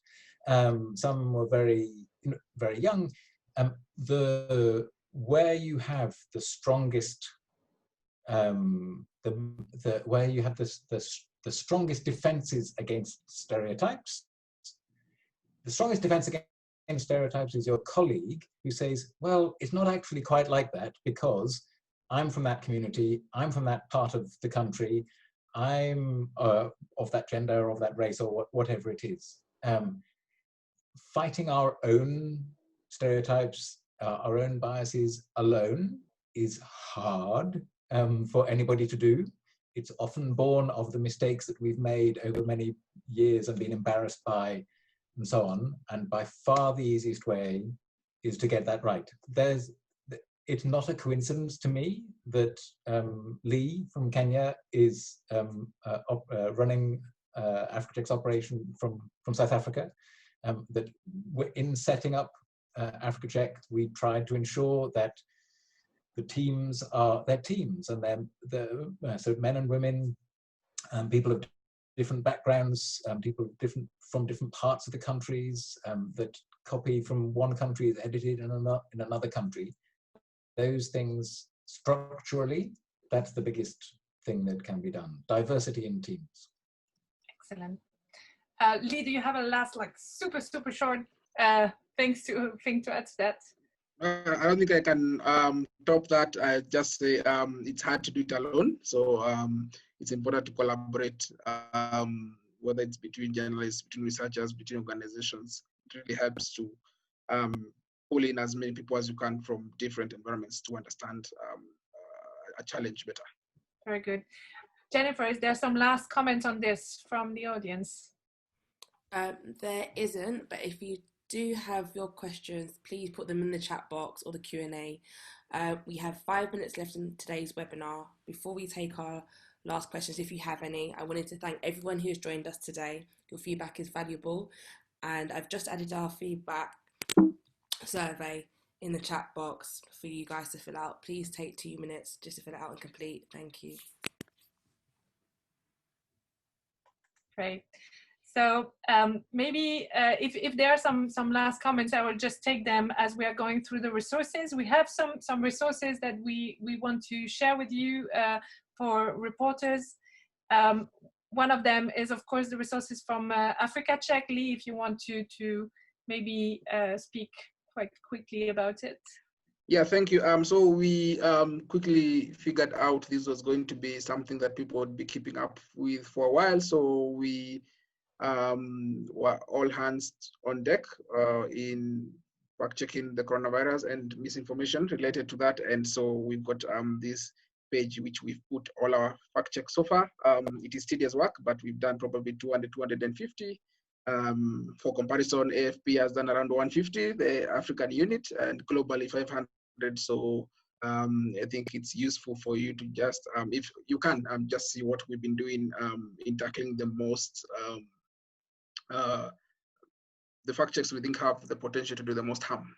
Some were very young. Where you have the strongest, where you have the strongest defenses against stereotypes, the strongest defense against stereotypes is your colleague who says, well, it's not actually quite like that because I'm from that community, I'm from that part of the country, I'm of that gender or of that race or whatever it is. Fighting our own stereotypes, our own biases alone is hard for anybody to do. It's often born of the mistakes that we've made over many years and been embarrassed by, and so on. And by far the easiest way is to get that right. it's not a coincidence to me that Lee from Kenya is running AfricaCheck's operation from South Africa. That in setting up AfricaCheck, we tried to ensure that the teams are their teams, and they're so men and women, people of different backgrounds, people from different parts of the countries, that copy from one country is edited in another country. Those things structurally, that's the biggest thing that can be done. Diversity in teams. Excellent. Lee, do you have a last, like, super short thing to add to that? I don't think I can top that. I just say it's hard to do it alone. So it's important to collaborate, whether it's between journalists, between researchers, between organizations. It really helps to pull in as many people as you can from different environments to understand a challenge better. Very good. Jennifer, is there some last comment on this from the audience? There isn't, but if you do have your questions, please put them in the chat box or the Q&A. We have 5 minutes left in today's webinar. Before we take our last questions, if you have any, I wanted to thank everyone who has joined us today. Your feedback is valuable, and I've just added our feedback survey in the chat box for you guys to fill out. Please take 2 minutes just to fill it out and complete. Thank you. Great. So maybe if there are some last comments, I will just take them as we are going through the resources. We have some resources that we want to share with you for reporters. One of them is, of course, the resources from AfricaCheck. Lee, if you want to maybe speak quite quickly about it. Yeah, thank you. So we quickly figured out this was going to be something that people would be keeping up with for a while. So we were all hands on deck in fact-checking the coronavirus and misinformation related to that. And so we've got this page which we've put all our fact checks so far. It is tedious work, but we've done probably 200, 250. For comparison, AFP has done around 150, the African unit, and globally 500. So I think it's useful for you to just, if you can, just see what we've been doing in tackling the most, the fact checks we think have the potential to do the most harm.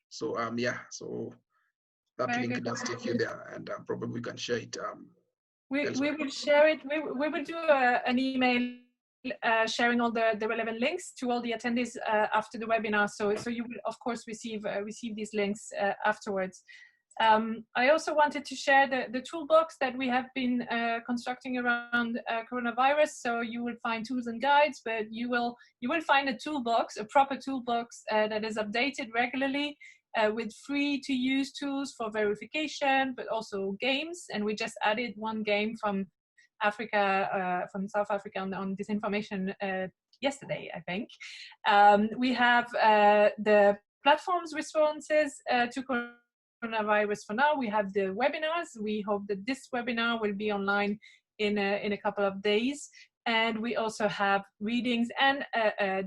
So yeah, so that Very link good. does take you there, and probably we can share it. We will share it. We will do an email sharing all the relevant links to all the attendees after the webinar. So you will, of course, receive these links afterwards. I also wanted to share the toolbox that we have been constructing around coronavirus. So you will find tools and guides, but you will find a toolbox, a proper toolbox that is updated regularly with free to use tools for verification, but also games. And we just added one game from Africa, from South Africa on disinformation yesterday, I think. We have the platforms responses to coronavirus for now. We have the webinars. We hope that this webinar will be online in a couple of days. And we also have readings and a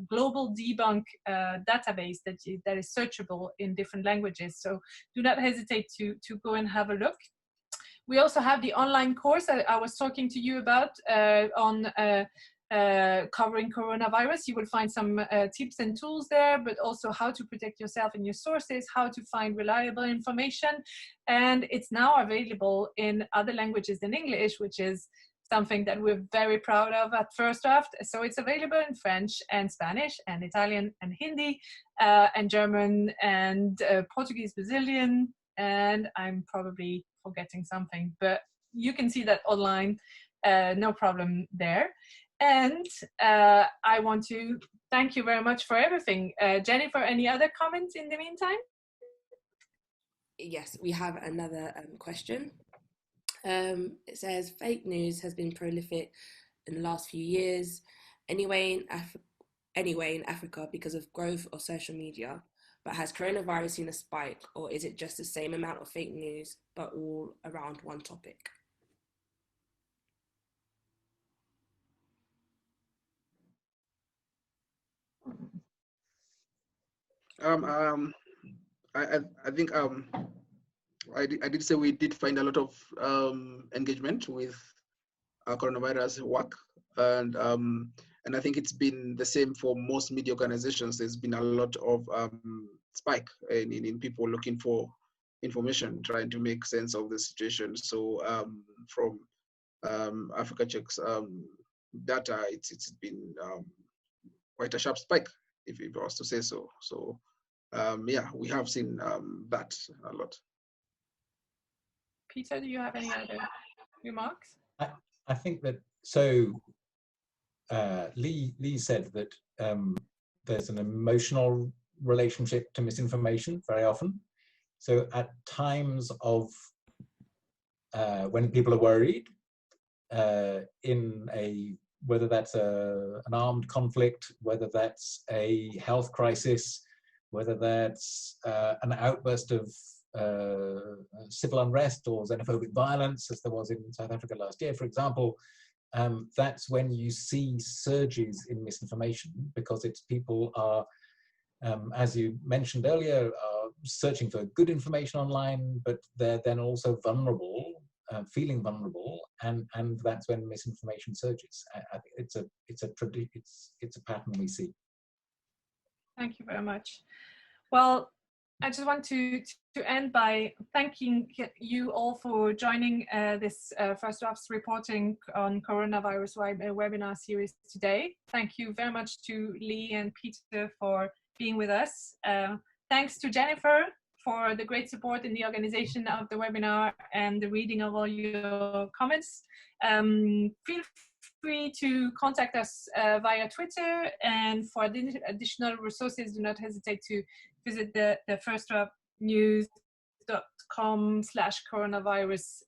global debunk database that is searchable in different languages. So do not hesitate to go and have a look. We also have the online course that I was talking to you about on covering coronavirus. You will find some tips and tools there, but also how to protect yourself and your sources, how to find reliable information. And it's now available in other languages than English, which is something that we're very proud of at First Draft. So it's available in French and Spanish and Italian and Hindi and German and Portuguese, Brazilian, and I'm probably forgetting something, but you can see that online, no problem there. And I want to thank you very much for everything. Jennifer, any other comments in the meantime? Yes, we have another question. It says, fake news has been prolific in the last few years, anyway in Africa because of growth of social media, but has coronavirus seen a spike, or is it just the same amount of fake news, but all around one topic? I think I did say we did find a lot of engagement with coronavirus work, and I think it's been the same for most media organizations. There's been a lot of spike in people looking for information, trying to make sense of the situation. So from Africa Check's data, it's been quite a sharp spike, if I was to say so. So yeah, we have seen that a lot. Peter, do you have any other remarks? I think that, so Lee said that there's an emotional relationship to misinformation very often. So at times of when people are worried, in a, whether that's an armed conflict, whether that's a health crisis, whether that's an outburst of civil unrest or xenophobic violence, as there was in South Africa last year, for example, that's when you see surges in misinformation, because it's people are, as you mentioned earlier, are searching for good information online, but they're then also vulnerable, feeling vulnerable, and that's when misinformation surges. I think it's a pattern we see. Thank you very much. Well, I just want to end by thanking you all for joining this First Drafts reporting on coronavirus webinar series today. Thank you very much to Lee and Peter for being with us. Thanks to Jennifer for the great support in the organization of the webinar and the reading of all your comments. Feel free to contact us via Twitter, and for additional resources, do not hesitate to visit the firstdraftnews.com/coronavirus